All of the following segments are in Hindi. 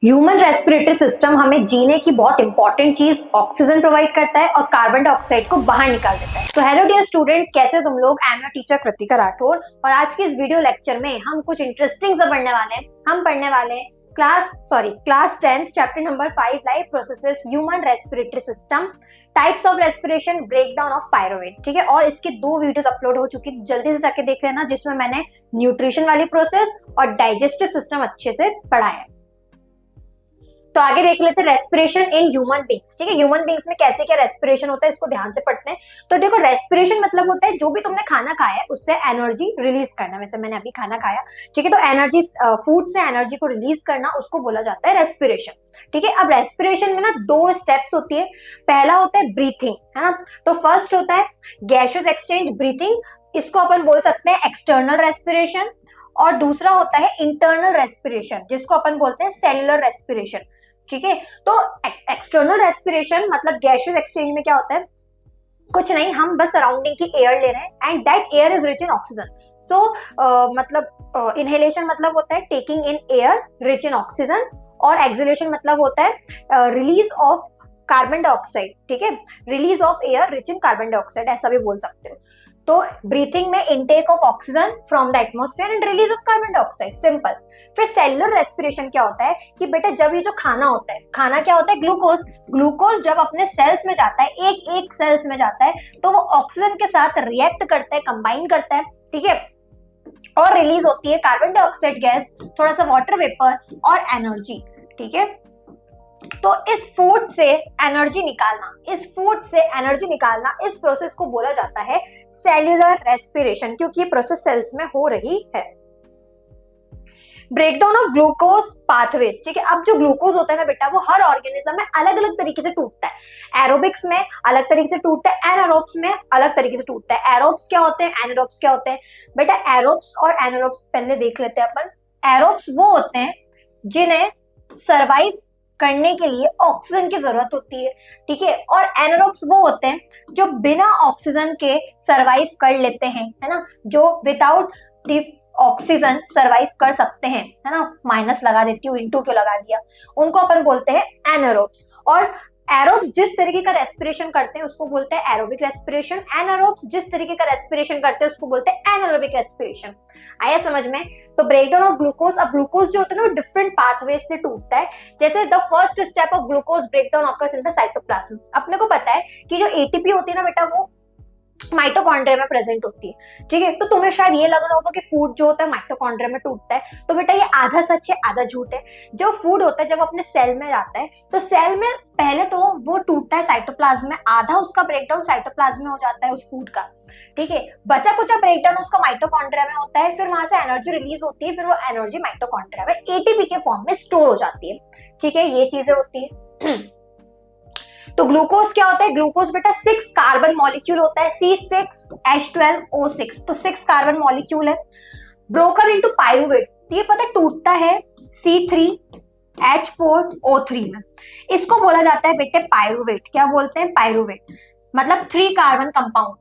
ह्यूमन रेस्पिरेटरी सिस्टम हमें जीने की बहुत इंपॉर्टेंट चीज ऑक्सीजन प्रोवाइड करता है और कार्बन डाइऑक्साइड को बाहर निकाल देता है। सो हेलो डियर स्टूडेंट्स, कैसे हो तुम लोग? I am your teacher Kritika Rathore और आज के इस वीडियो लेक्चर में हम कुछ इंटरेस्टिंग सा पढ़ने वाले हैं। हम पढ़ने वाले हैं class 10 chapter number 5 life processes human respiratory system, types of respiration, breakdown of pyruvate. ठीक है, और इसके 2 वीडियोस अपलोड हो चुकी है, जल्दी से जाके देख लेना, जिसमें मैंने न्यूट्रिशन वाली प्रोसेस और डाइजेस्टिव सिस्टम अच्छे से पढ़ाया है। तो आगे देख लेते हैं रेस्पिरेशन इन ह्यूमन बींग्स। ठीक है, ह्यूमन बींग्स में कैसे क्या रेस्पिरेशन होता है इसको ध्यान से पढ़ते हैं। तो देखो, रेस्पिरेशन मतलब होता है जो भी तुमने खाना खाया है उससे एनर्जी रिलीज करना। वैसे मैंने अभी खाना खाया, ठीक है, तो एनर्जी फूड से एनर्जी को रिलीज करना उसको बोला जाता है रेस्पिरेशन। ठीक है, अब रेस्पिरेशन में ना 2 स्टेप्स होती है। पहला होता है ब्रीथिंग, है ना। तो फर्स्ट होता है गैसियस एक्सचेंज ब्रीथिंग, इसको अपन बोल सकते हैं एक्सटर्नल रेस्पिरेशन, और दूसरा होता है इंटरनल रेस्पिरेशन जिसको अपन बोलते हैं सेल्युलर रेस्पिरेशन। ठीक है, तो एक्सटर्नल रेस्पिरेशन मतलब गैसियस एक्सचेंज में क्या होता है, कुछ नहीं, हम बस सराउंडिंग की एयर ले रहे हैं and that air is rich in oxygen. So मतलब इनहेलेशन मतलब होता है taking in air rich in oxygen, और एक्सहेलेशन मतलब होता है रिलीज ऑफ कार्बन डाइऑक्साइड। ठीक है, release of air rich in carbon dioxide, ऐसा भी बोल सकते हो। तो ब्रीथिंग में intake of oxygen from the atmosphere and release of carbon dioxide, simple. फिर सेलुलर रेस्पिरेशन क्या होता है कि बेटा जब ये जो खाना होता है, खाना क्या होता है, ग्लूकोज। ग्लूकोज जब अपने सेल्स में जाता है, एक सेल्स में जाता है, तो वो ऑक्सीजन के साथ रिएक्ट करता है, कंबाइन करता है, ठीक है, और रिलीज होती है कार्बन डाइऑक्साइड गैस, थोड़ा सा वाटर वेपर और एनर्जी। ठीक है, तो इस फूड से एनर्जी निकालना, इस प्रोसेस को बोला जाता है सेल्युलर रेस्पिरेशन, क्योंकि ये प्रोसेस सेल्स में हो रही है। Breakdown of glucose pathways. ठीक है, अब जो ग्लूकोज होता है ना बेटा, वो हर ऑर्गेनिज्म में अलग अलग तरीके से टूटता है। एरोबिक्स में अलग तरीके से टूटता है, एनारोब्स में अलग तरीके से टूटता है। एरोब्स क्या होते हैं, एनारोब्स क्या होते हैं? बेटा एरोब्स और एनारोब्स पहले देख लेते हैं अपन। एरोब्स वो होते हैं जिन्हें सर्वाइव करने के लिए ऑक्सीजन की जरूरत होती है। ठीक है, और एनारोब्स वो होते हैं जो बिना ऑक्सीजन के सरवाइव कर लेते हैं, है ना, जो विदाउट द ऑक्सीजन सरवाइव कर सकते हैं, है ना। माइनस लगा देती हूँ, इंटू क्यों लगा दिया, उनको अपन बोलते हैं एनारोब्स। और एरोब्स जिस तरीके का रेस्पिरेशन करते हैं उसको बोलते हैं एरोबिक रेस्पिरेशन। एनारोब्स जिस तरीके का रेस्पिरेशन करते हैं उसको बोलते हैं एनारोबिक रेस्पिरेशन। आया समझ में? तो ब्रेकडाउन ऑफ ग्लूकोज, अब ग्लूकोज जो होता है ना वो डिफरेंट पाथवेज से टूटता है। जैसे the first step of glucose breakdown occurs in the cytoplasm. अपने को पता है कि जो एटीपी होती है ना बेटा, वो माइटोकॉन्ड्रिया में प्रेजेंट होती है। ठीक है, तो तुम्हें शायद ये लग रहा होगा कि फूड जो होता है माइटोकॉन्ड्रिया में टूटता है, तो बेटा ये आधा सच है आधा झूठ है। जो फूड होता है जब अपने सेल में जाता है तो सेल में पहले तो वो टूटता है साइटोप्लाज्म में, आधा उसका ब्रेकडाउन साइटोप्लाज्म में हो जाता है उस फूड का। ठीक है, बचा कुचा ब्रेकडाउन उसका माइटोकॉन्ड्रिया में होता है, फिर वहां से एनर्जी रिलीज होती है, फिर वो एनर्जी माइटोकॉन्ड्रिया में एटीपी के फॉर्म में स्टोर हो जाती है। ठीक है, ये चीजें होती है। तो ग्लूकोज क्या होता है? ग्लूकोज बेटा 6 कार्बन मॉलिक्यूल होता है, C6H12O6। तो 6 कार्बन मॉलिक्यूल है, ब्रोकन इनटू पायरुवेट। ये पता टूटता है C3H4O3 में। इसको बोला जाता है बेटे पायरुवेट। क्या बोलते हैं? पायरुवेट, मतलब 3 carbon compound.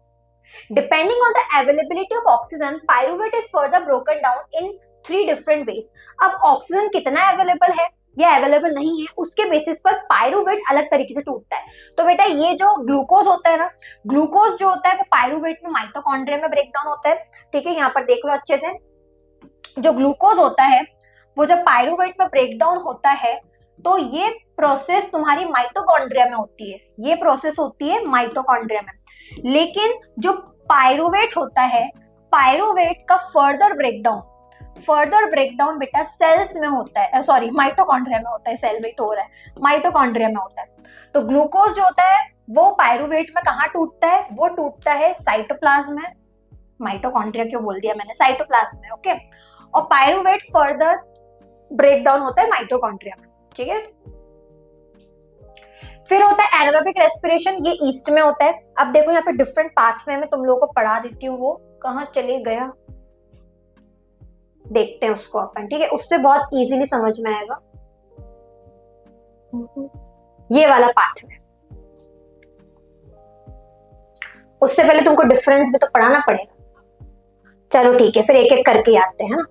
Depending on the availability of oxygen, pyruvate is further broken down in 3 different ways. अब ऑक्सीजन कितना अवेलेबल है या अवेलेबल नहीं है, उसके बेसिस पर पायरुवेट अलग तरीके से टूटता है। तो बेटा ये जो ग्लूकोज होता है ना, ग्लूकोज जो होता है वो पायरुवेट में माइटोकॉन्ड्रिया में ब्रेकडाउन होता है। ठीक है, यहाँ पर देख लो अच्छे से, जो ग्लूकोज होता है वो जब पायरुवेट में ब्रेकडाउन होता है तो ये प्रोसेस तुम्हारी माइटोकॉन्ड्रिया में होती है, ये प्रोसेस होती है माइटोकॉन्ड्रिया में। लेकिन जो पायरुवेट होता है, पायरुवेट का फर्दर ब्रेकडाउन बेटा सेल्स में होता है, सॉरी माइटोकॉन्ड्रिया में होता है, सेल में तो हो रहा है, माइटोकॉन्ड्रिया में होता है। तो ग्लूकोज जो होता है वो पायरुवेट में कहाँ टूटता है? वो टूटता है साइटोप्लाज्म में। माइटोकॉन्ड्रिया क्यों बोल दिया मैंने, साइटोप्लाज्म में। ओके, और पायरुवेट फर्दर ब्रेकडाउन होता है माइटोकॉन्ड्रिया में। ठीक है, फिर होता है एनारोबिक रेस्पिरेशन, ये ईस्ट में होता है। अब देखो यहाँ पे डिफरेंट पाथवे में तुम लोगों को पढ़ा देती हूँ, वो कहाँ चले गया, देखते हैं उसको अपन। ठीक है, उससे बहुत इजीली समझ में आएगा। ये वाला पाथवे, उससे पहले तुमको डिफरेंस भी तो पढ़ाना पड़ेगा। चलो ठीक है, फिर एक एक करके आते हैं ना।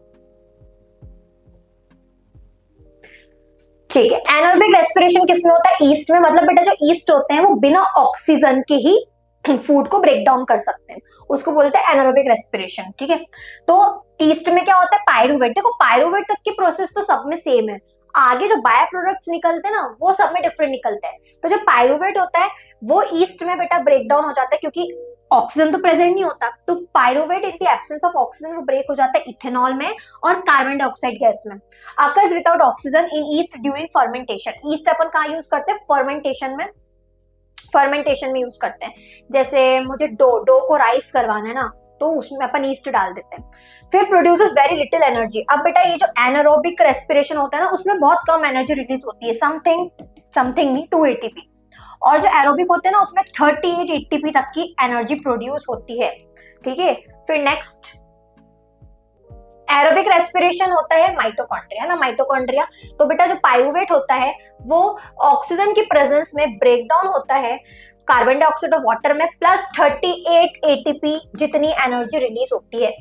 ठीक है, एनारोबिक रेस्पिरेशन किसमें होता है? ईस्ट में। मतलब बेटा जो ईस्ट होते हैं वो बिना ऑक्सीजन के ही फूड को ब्रेक डाउन कर सकते हैं, उसको बोलते हैं एनारोबिक रेस्पिरेशन। ठीक है, तो ईस्ट में क्या होता है? पायरुवेट। देखो पायरुवेट तक की प्रोसेस तो सब में सेम है, आगे जो बाय प्रोडक्ट्स निकलते हैं ना वो सब में डिफरेंट निकलते हैं। तो जो पायरुवेट होता है वो ईस्ट में बेटा ब्रेक डाउन हो जाता है, क्योंकि ऑक्सीजन तो प्रेजेंट नहीं होता, तो pyruvate in the absence of oxygen वो ब्रेक हो जाता है इथेनॉल में और कार्बन डाइऑक्साइड गैस में। Occurs without oxygen in yeast during fermentation. Yeast अपन कहाँ यूज करते हैं? फर्मेंटेशन में। फर्मेंटेशन में यूज करते हैं। जैसे मुझे डो को राइस करवाना है ना, तो उसमें अपन ईस्ट डाल देते हैं। फिर प्रोड्यूसेस वेरी लिटिल एनर्जी। अब बेटा ये जो एनारोबिक रेस्पिरेशन होता है ना उसमें बहुत कम एनर्जी रिलीज होती है, समथिंग नहीं 2 ATP। और जो एरोबिक होते हैं ना उसमें 38 ATP तक की एनर्जी प्रोड्यूस होती है। ठीक है, फिर नेक्स्ट एरोबिक रेस्पिरेशन होता है माइटोकॉन्ड्रिया, है ना, माइटोकॉन्ड्रिया। तो बेटा जो पायरुवेट होता है वो ऑक्सीजन की प्रेजेंस में ब्रेक डाउन होता है कार्बन डाइऑक्साइड और वाटर में, प्लस 38 ATP जितनी एनर्जी रिलीज होती है।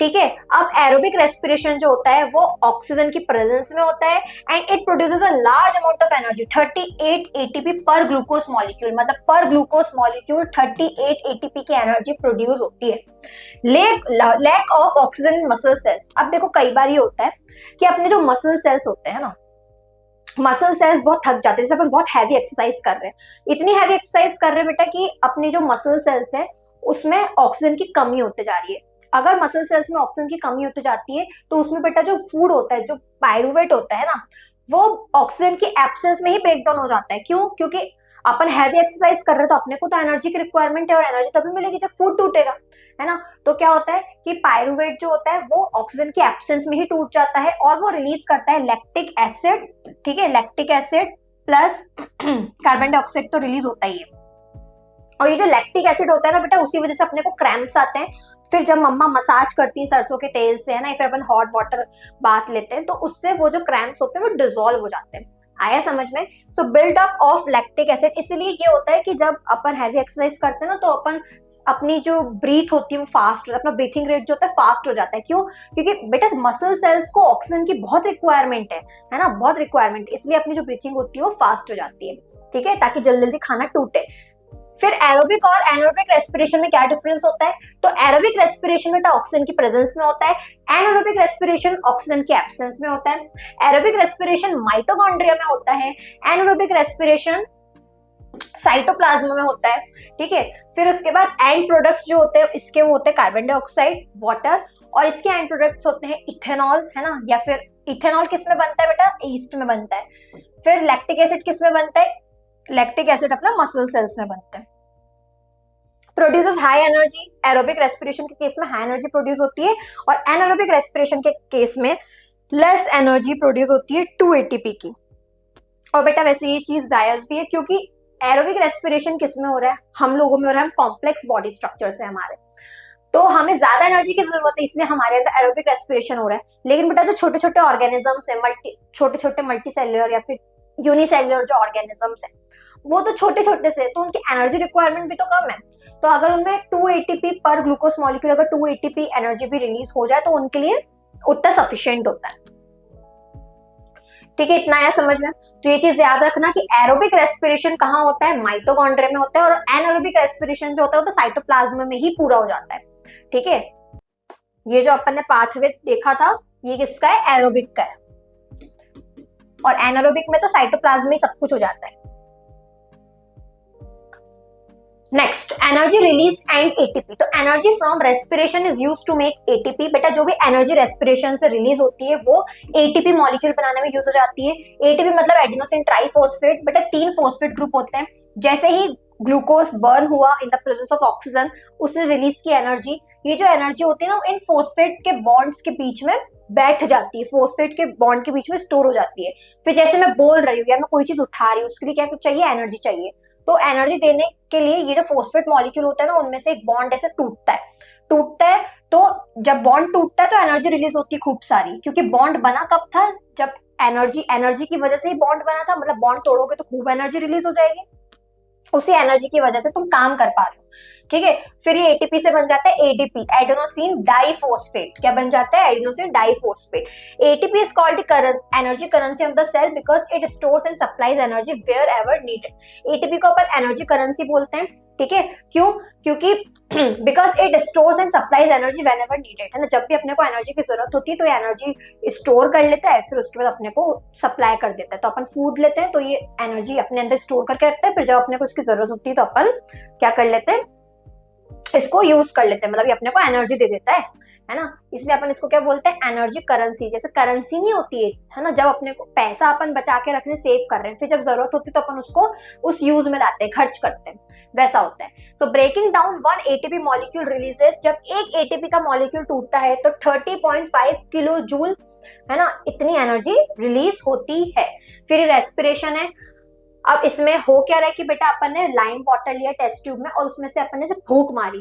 ठीक है, अब एरोबिक रेस्पिरेशन जो होता है वो ऑक्सीजन की प्रेजेंस में होता है and it produces a large amount of energy, 38 ATP पर ग्लूकोज मॉलिक्यूल। मतलब पर ग्लूकोज मॉलिक्यूल 38 ATP की एनर्जी प्रोड्यूस होती है। Lack of oxygen in muscle cells. अब देखो कई बार ये होता है कि अपने जो मसल सेल्स होते हैं ना, मसल सेल्स बहुत थक जाते हैं, जैसे अपन बहुत हैवी एक्सरसाइज कर रहे हैं, इतनी हैवी एक्सरसाइज कर रहे हैं बेटा कि अपनी जो मसल सेल्स है उसमें ऑक्सीजन की कमी होते जा रही है। अगर मसल सेल्स में ऑक्सीजन की कमी होती जाती है तो उसमें बेटा जो फूड होता है, जो पायरुवेट होता है ना, वो ऑक्सीजन की एब्सेंस में ही ब्रेक डाउन हो जाता है। क्यों? क्योंकि अपन हैवी एक्सरसाइज कर रहे हैं तो अपने को तो एनर्जी की रिक्वायरमेंट है और एनर्जी तभी मिलेगी जब फूड टूटेगा, है ना। तो क्या होता है कि पायरुवेट जो होता है वो ऑक्सीजन की एब्सेंस में ही टूट जाता है और वो रिलीज करता है लैक्टिक एसिड। ठीक है, lactic acid plus carbon dioxide तो रिलीज होता ही है। और ये जो लैक्टिक एसिड होता है ना बेटा, उसी वजह से अपने को क्रैम्प्स आते हैं। फिर जब मम्मा मसाज करती है सरसों के तेल से, है ना, फिर अपन हॉट वाटर बाथ लेते हैं तो उससे वो जो क्रैम्प्स होते हैं वो डिसॉल्व हो जाते हैं। आया समझ में? सो बिल्डअप ऑफ लैक्टिक एसिड। इसीलिए ये होता है कि जब अपन हैवी एक्सरसाइज करते हैं ना तो अपन अपनी जो ब्रीथ होती है वो फास्ट हो जाता है, अपना ब्रीथिंग रेट जो होता है फास्ट हो जाता है। क्यों? क्योंकि बेटा मसल सेल्स को ऑक्सीजन की बहुत रिक्वायरमेंट है ना, बहुत रिक्वायरमेंट, इसलिए अपनी जो ब्रीथिंग होती है वो फास्ट हो जाती है। ठीक है, ताकि जल्दी जल्दी खाना टूटे। फिर एरोबिक और एनारोबिक रेस्पिरेशन में क्या डिफरेंस होता है? तो एरोबिक रेस्पिरेशन में ऑक्सीजन की प्रेजेंस में होता है, एनारोबिक रेस्पिरेशन ऑक्सीजन की एब्सेंस में होता है। एरोबिक रेस्पिरेशन माइटोकॉन्ड्रिया में होता है, एनारोबिक रेस्पिरेशन साइटोप्लाज्म में होता है। ठीक है, फिर उसके बाद एंड प्रोडक्ट्स जो होते हैं इसके वो होते हैं कार्बन डाइऑक्साइड, वाटर, और इसके एंड प्रोडक्ट्स होते हैं इथेनॉल, है ना, या फिर इथेनॉल किस में बनता है बेटा? ईस्ट में बनता है। फिर लैक्टिक एसिड किस में बनता है? लैक्टिक एसिड अपना मसल सेल्स में बनते हैं। Produces high energy. Aerobic respiration के केस में हाई एनर्जी प्रोड्यूस होती है और एनारोबिक रेस्पिरेशन के केस में लेस एनर्जी प्रोड्यूस होती है 2 ATP की। और बेटा वैसे ये चीज जायज भी है क्योंकि एरोबिक रेस्पिरेशन किस में हो रहा है? हम लोगों में हो रहा है, हम कॉम्प्लेक्स बॉडी स्ट्रक्चर से हमारे, तो हमें ज्यादा एनर्जी की जरूरत है, इसलिए हमारे अंदर एरोबिक रेस्पिरेशन हो रहा है। लेकिन बेटा जो छोटे छोटे ऑर्गेनिजम्स है, छोटे छोटे मल्टी सेल्युलर या फिर यूनिसेल्युलर जो ऑर्गेनिजम्स है वो तो छोटे छोटे से, तो उनकी एनर्जी रिक्वायरमेंट भी तो कम है। तो अगर उनमें 2 ATP पर ग्लूकोज मॉलिक्यूल, अगर 2 ATP एनर्जी भी रिलीज हो जाए तो उनके लिए उतना सफिशिएंट होता है। ठीक है, इतना आया समझ में? तो ये चीज याद रखना कि एरोबिक रेस्पिरेशन कहाँ होता है? माइटोकॉन्ड्रिया में होता है, और एनारोबिक रेस्पिरेशन जो होता है वो तो साइटोप्लाज्म में ही पूरा हो जाता है। ठीक है, ये जो अपन ने पाथवे देखा था ये किसका है? एरोबिक का है, और एनारोबिक में तो साइटोप्लाज्म में ही सब कुछ हो जाता है। Next, energy release and ATP। तो energy from respiration is used to make ATP। बेटा जो भी एनर्जी रेस्पिरेशन से रिलीज होती है वो ATP मॉलिक्यूल बनाने में यूज हो जाती है। ATP मतलब एडिनोसिन ट्राइफॉस्फेट। बेटा 3 फॉस्फेट ग्रुप होते हैं। जैसे ही ग्लूकोज बर्न हुआ in the presence of oxygen, उसने रिलीज की एनर्जी, ये जो एनर्जी होती है ना इन फॉस्फेट के बॉन्ड्स के बीच में बैठ जाती है, फॉस्फेट के बॉन्ड के बीच में स्टोर हो जाती है। फिर जैसे मैं बोल रही हूँ या मैं कोई चीज उठा रही हूँ उसके लिए क्या कुछ चाहिए? एनर्जी चाहिए। तो एनर्जी देने के लिए ये जो फॉस्फेट मॉलिक्यूल होता है ना उनमें से एक बॉन्ड ऐसे टूटता है। तो जब बॉन्ड टूटता है तो एनर्जी रिलीज होती है खूब सारी, क्योंकि बॉन्ड बना कब था? जब एनर्जी की वजह से ही बॉन्ड बना था। मतलब बॉन्ड तोड़ोगे तो खूब एनर्जी रिलीज हो जाएगी, उसी एनर्जी की वजह से तुम काम कर पा रहे हो। ठीक है। फिर ये एटीपी से बन जाता है एडीपी, एडेनोसिन डाइफॉस्फेट। क्या बन जाता है? Adenosine diphosphate. ATP is called the energy currency of the cell because it stores and supplies energy wherever needed. ATP को अपन एनर्जी करेंसी बोलते हैं, ठीक है। क्यों? क्योंकि because it stores and supplies energy when ever needed, है ना। जब भी अपने को एनर्जी की जरूरत होती है तो ये एनर्जी स्टोर कर लेता है, फिर उसके बाद अपने को सप्लाई कर देता है। तो अपन फूड लेते हैं तो ये एनर्जी अपने अंदर स्टोर करके रखता है, फिर जब अपने को इसकी जरूरत होती है तो अपन क्या कर लेते हैं? इसको यूज कर लेते हैं, मतलब ये अपने को एनर्जी दे देता है ना। इसलिए अपन इसको क्या बोलते हैं? Energy currency. जैसे करेंसी नहीं होती है ना, जब अपने को पैसा अपन बचा के रखने सेव कर रहे हैं, फिर जब जरूरत होती है तो अपन उसको उस यूज में लाते हैं, खर्च करते हैं, वैसा होता है। So breaking down one ATP molecule releases, जब एक एटीपी का मॉलिक्यूल टूटता है तो 30.5 किलो जूल, है ना, इतनी एनर्जी रिलीज होती है। फिर रेस्पिरेशन है। अब इसमें हो क्या रहा है कि बेटा अपन ने लाइम वाटर लिया टेस्ट ट्यूब में और उसमें से अपन ने से फूंक मारी,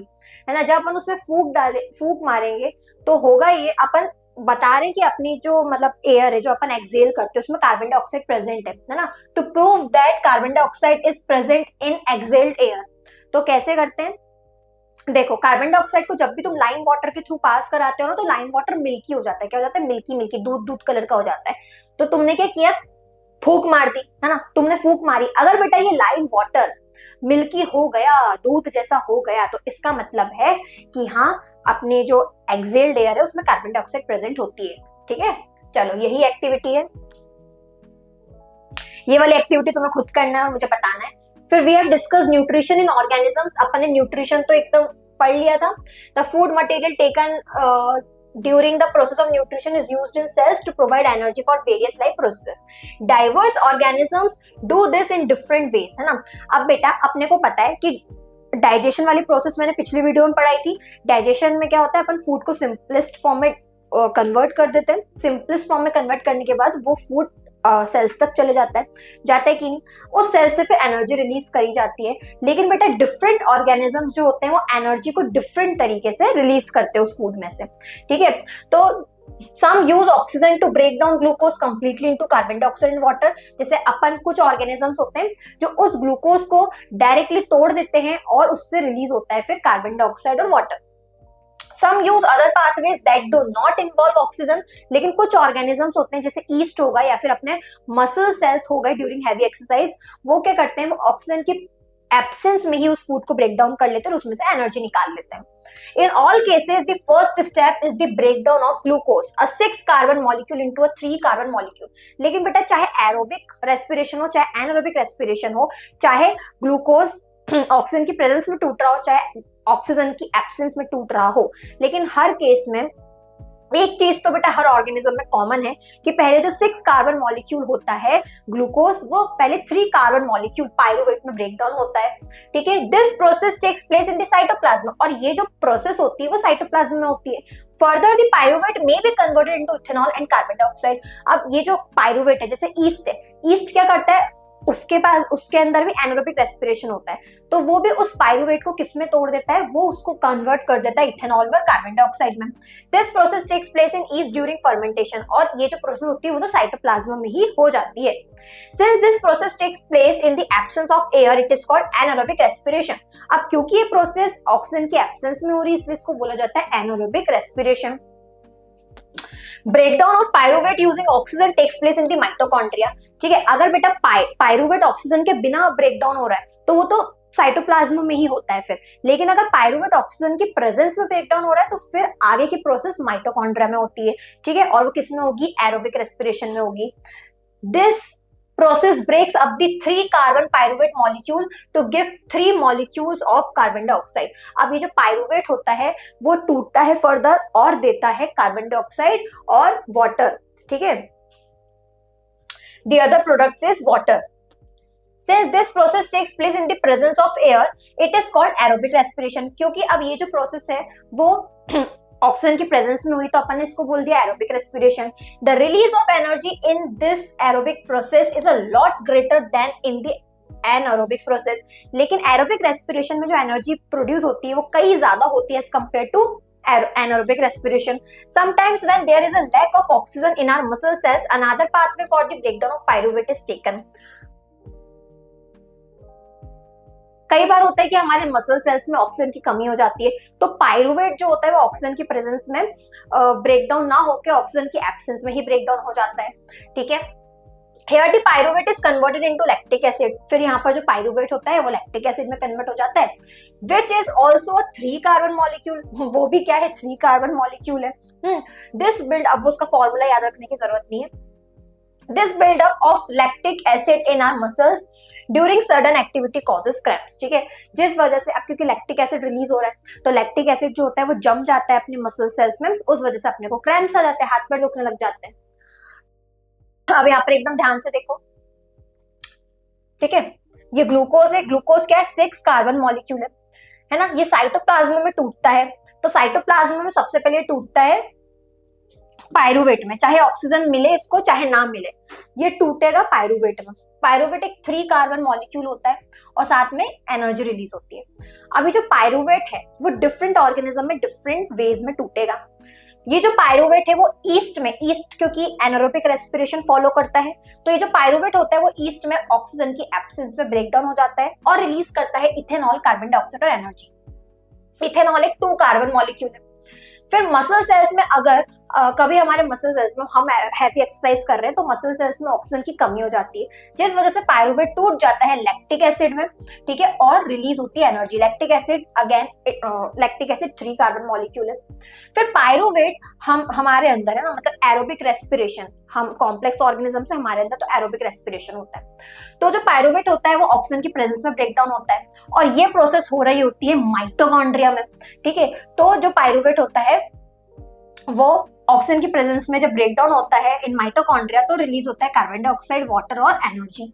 है ना। जब अपन उसमें फूंक मारेंगे तो होगा ये, अपन बता रहे हैं कि अपनी जो मतलब एयर है जो अपन एक्सेल करते हैं उसमें कार्बन डाइऑक्साइड प्रेजेंट है ना। To prove that carbon dioxide is present in exhaled air, तो कैसे करते हैं? देखो, कार्बन डाइऑक्साइड को जब भी तुम लाइम वाटर के थ्रू पास कराते हो ना तो लाइम वाटर मिल्की हो जाता है। क्या हो जाता है? मिल्की मिल्की, दूध दूध कलर का हो जाता है। तो तुमने क्या किया? फूंक मार दी, है ना। तुमने फूंक मारी, अगर बेटा ये लाइम वाटर मिल्की हो गया, दूध जैसा हो गया, तो इसका मतलब है कि हाँ, अपने जो एक्सेल्ड एयर है उसमें कार्बन डाइऑक्साइड प्रेजेंट होती है, ठीक है। चलो, यही एक्टिविटी है। ये वाली एक्टिविटी तुम्हें खुद करना है, मुझे बताना है। फिर we have discuss nutrition in organisms. अपन ने न्यूट्रिशन तो एकदम पढ़ लिया था। The food material taken during the process of nutrition is used in cells to provide energy for various life processes. Diverse organisms do this in different ways, है ना। अब बेटा अपने को पता है कि डाइजेशन वाली प्रोसेस मैंने पिछली वीडियो में पढ़ाई थी। डाइजेशन में क्या होता है? अपन फूड को सिंपलेस्ट फॉर्म में कन्वर्ट कर देते हैं। सिंपलेस्ट फॉर्म में कन्वर्ट करने के बाद वो फूड सेल्स तक चले जाता है कि नहीं, उस सेल से फिर एनर्जी रिलीज करी जाती है। लेकिन बेटा डिफरेंट ऑर्गेनिजम्स जो होते हैं वो एनर्जी को डिफरेंट तरीके से रिलीज करते हैं उस फूड में से, ठीक है। तो some use oxygen to break down glucose completely into carbon dioxide and water। जैसे अपन कुछ ऑर्गेनिजम्स होते हैं जो उस ग्लूकोज को डायरेक्टली तोड़ देते हैं और उससे रिलीज होता है फिर कार्बन डाइऑक्साइड और water. Some use other pathways that do not involve oxygen। लेकिन कुछ ऑर्गेनिजम्स होते हैं जैसे ईस्ट होगा या फिर अपने मसल सेल्स हो गए ड्यूरिंग हैवी एक्सरसाइज, वो क्या करते हैं? वो ऑक्सीजन की एब्सेंस में ही उस फूड को ब्रेक डाउन कर लेते हैं और उसमें से एनर्जी निकाल लेते हैं। In all cases, the first step is the breakdown of glucose, a 6 carbon molecule into a 3 carbon molecule। लेकिन बेटा चाहे एरोबिक रेस्पिरेशन हो चाहे एनारोबिक रेस्पिरेशन हो, चाहे ग्लूकोज ऑक्सीजन की प्रेजेंस में टूट रहा हो चाहे ऑक्सीजन की एब्सेंस में टूट रहा हो, लेकिन हर केस में एक चीज तो बेटा हर ऑर्गेनिज्म में कॉमन है कि पहले जो 6 कार्बन मॉलिक्यूल होता है ग्लूकोज, वो पहले 3 कार्बन मॉलिक्यूल पायरुवेट में ब्रेक डाउन होता है, ठीक है। This process takes place in the cytoplasm, और ये जो प्रोसेस होती है वो साइटोप्लाज्म में होती है। Further the pyruvate may be converted into ethanol and carbon dioxide. अब ये जो पायरुवेट है, जैसे ईस्ट है, ईस्ट क्या करता है? उसके अंदर भी एनारोबिक रेस्पिरेशन होता है, तो वो भी उस पायरुवेट को किसमें तोड़ देता है? वो उसको कन्वर्ट कर देता है इथेनॉल में, कार्बन डाइऑक्साइड में। This process takes place in yeast during fermentation, और ये जो प्रोसेस होती है वो तो साइटोप्लाज्म में ही हो जाती है। Since this process takes place in the absence of air, it is called anaerobic respiration. अब क्योंकि ये प्रोसेस ऑक्सीजन की एब्सेंस में हो रही है इसलिए इसको बोला जाता है anaerobic respiration. Breakdown of pyruvate using oxygen takes place in the mitochondria, ठीक है। अगर बेटा पायरुवेट ऑक्सीजन के बिना ब्रेकडाउन हो रहा है तो वो तो साइटोप्लाज्म में ही होता है फिर, लेकिन अगर पायरुवेट ऑक्सीजन की प्रेजेंस में ब्रेकडाउन हो रहा है तो फिर आगे की प्रोसेस माइटोकॉन्ड्रिया में होती है, ठीक है। और वो किसमें होगी? एरोबिक रेस्पिरेशन में होगी। This process breaks up the 3 carbon pyruvate molecule to give 3 molecules of carbon dioxide। अब ये जो पायरुवेट होता है वो टूटता है फर्दर और देता है कार्बन डाइऑक्साइड और वाटर, ठीक है। The other products is water। Since this process takes place in the presence of air, it is called aerobic respiration। क्योंकि अब ये जो प्रोसेस है वो ऑक्सीजन की प्रेजेंस में हुई तो अपन ने इसको बोल दिया aerobic respiration. The release of energy in this aerobic process is a lot greater then in the anaerobic process. लेकिन एरोबिक रेस्पिरेशन में जो एनर्जी प्रोड्यूस होती है वो कई ज्यादा होती है as compared to anaerobic respiration। Sometimes when there is a lack of oxygen in our muscle cells, another pathway for the breakdown of pyruvate is taken। कई बार होता है कि हमारे मसल सेल्स में ऑक्सीजन की कमी हो जाती है, तो पायरुवेट जो होता है वो ऑक्सीजन की प्रेजेंस में ब्रेकडाउन ना होकर ऑक्सीजन की एब्सेंस में ही ब्रेकडाउन हो जाता है। ठीक है, Here the pyruvate is converted into lactic acid। फिर यहाँ पर जो पायरुवेट होता है वो लैक्टिक एसिड में कन्वर्ट हो जाता है, which is also a 3 carbon molecule. वो भी क्या है, 3 कार्बन मॉलिक्यूल है। दिस बिल्ड अप, उसका फॉर्मूला याद रखने की जरूरत नहीं है। This buildup of lactic acid in our muscles during sudden activity causes cramps. ठीक है, जिस वजह से अब क्योंकि लैक्टिक एसिड रिलीज हो रहा है तो लैक्टिक एसिड जो होता है वो जम जाता है अपने मसल सेल्स में, उस वजह से अपने को क्रैम्प्स आ जाते हैं, हाथ पैर दुखने लग जाते हैं। अब यहाँ पर एकदम ध्यान से देखो, ठीक है, ये ग्लूकोज है। ग्लूकोज क्या है, 6 कार्बन मॉलिक्यूल है ना। ये साइटोप्लाज्म में टूटता है, तो साइटोप्लाज्म में सबसे पहले टूटता है पायरुवेट में, चाहे ऑक्सीजन मिले इसको चाहे ना मिले, ये टूटेगा पायरुवेट में। पायरुवेट एक 3 कार्बन मॉलिक्यूल होता है और साथ में एनर्जी रिलीज होती है। अभी जो पायरुवेट है वो डिफरेंट ऑर्गेनिज्म में डिफरेंट वेज में टूटेगा। ये जो पायरुवेट है वो ईस्ट में, ईस्ट क्योंकि एनारोबिक रेस्पिरेशन फॉलो करता है, तो ये जो पायरुवेट होता है वो ईस्ट में ऑक्सीजन की एब्सेंस में ब्रेकडाउन हो जाता है और रिलीज करता है इथेनॉल, कार्बन डाइऑक्साइड और एनर्जी। इथेनॉल एक 2 कार्बन मॉलिक्यूल है। फिर मसल सेल्स में अगर कभी हमारे मसल सेल्स में हम हैवी एक्सरसाइज कर रहे हैं तो मसल सेल्स में ऑक्सीजन की कमी हो जाती है, जिस वजह से पायरुवेट टूट जाता है लैक्टिक एसिड में। ठीक है, और रिलीज होती है energy. Lactic acid again, lactic acid 3 carbon molecule है। फिर पायरुवेट हमारे अंदर है ना, मतलब एरोबिक रेस्पिरेशन, हम कॉम्प्लेक्स ऑर्गेनिज्म से हमारे अंदर तो एरोबिक रेस्पिरेशन होता है, तो जो पायरुवेट होता है वो ऑक्सीजन की प्रेजेंस में ब्रेकडाउन होता है और ये प्रोसेस हो रही होती है माइटोकॉन्ड्रिया में। ठीक है, तो जो पायरुवेट होता है वो ऑक्सीजन की प्रेजेंस में जब ब्रेकडाउन होता है इन माइटोकॉन्ड्रिया तो रिलीज होता है कार्बन डाइऑक्साइड, वाटर और एनर्जी।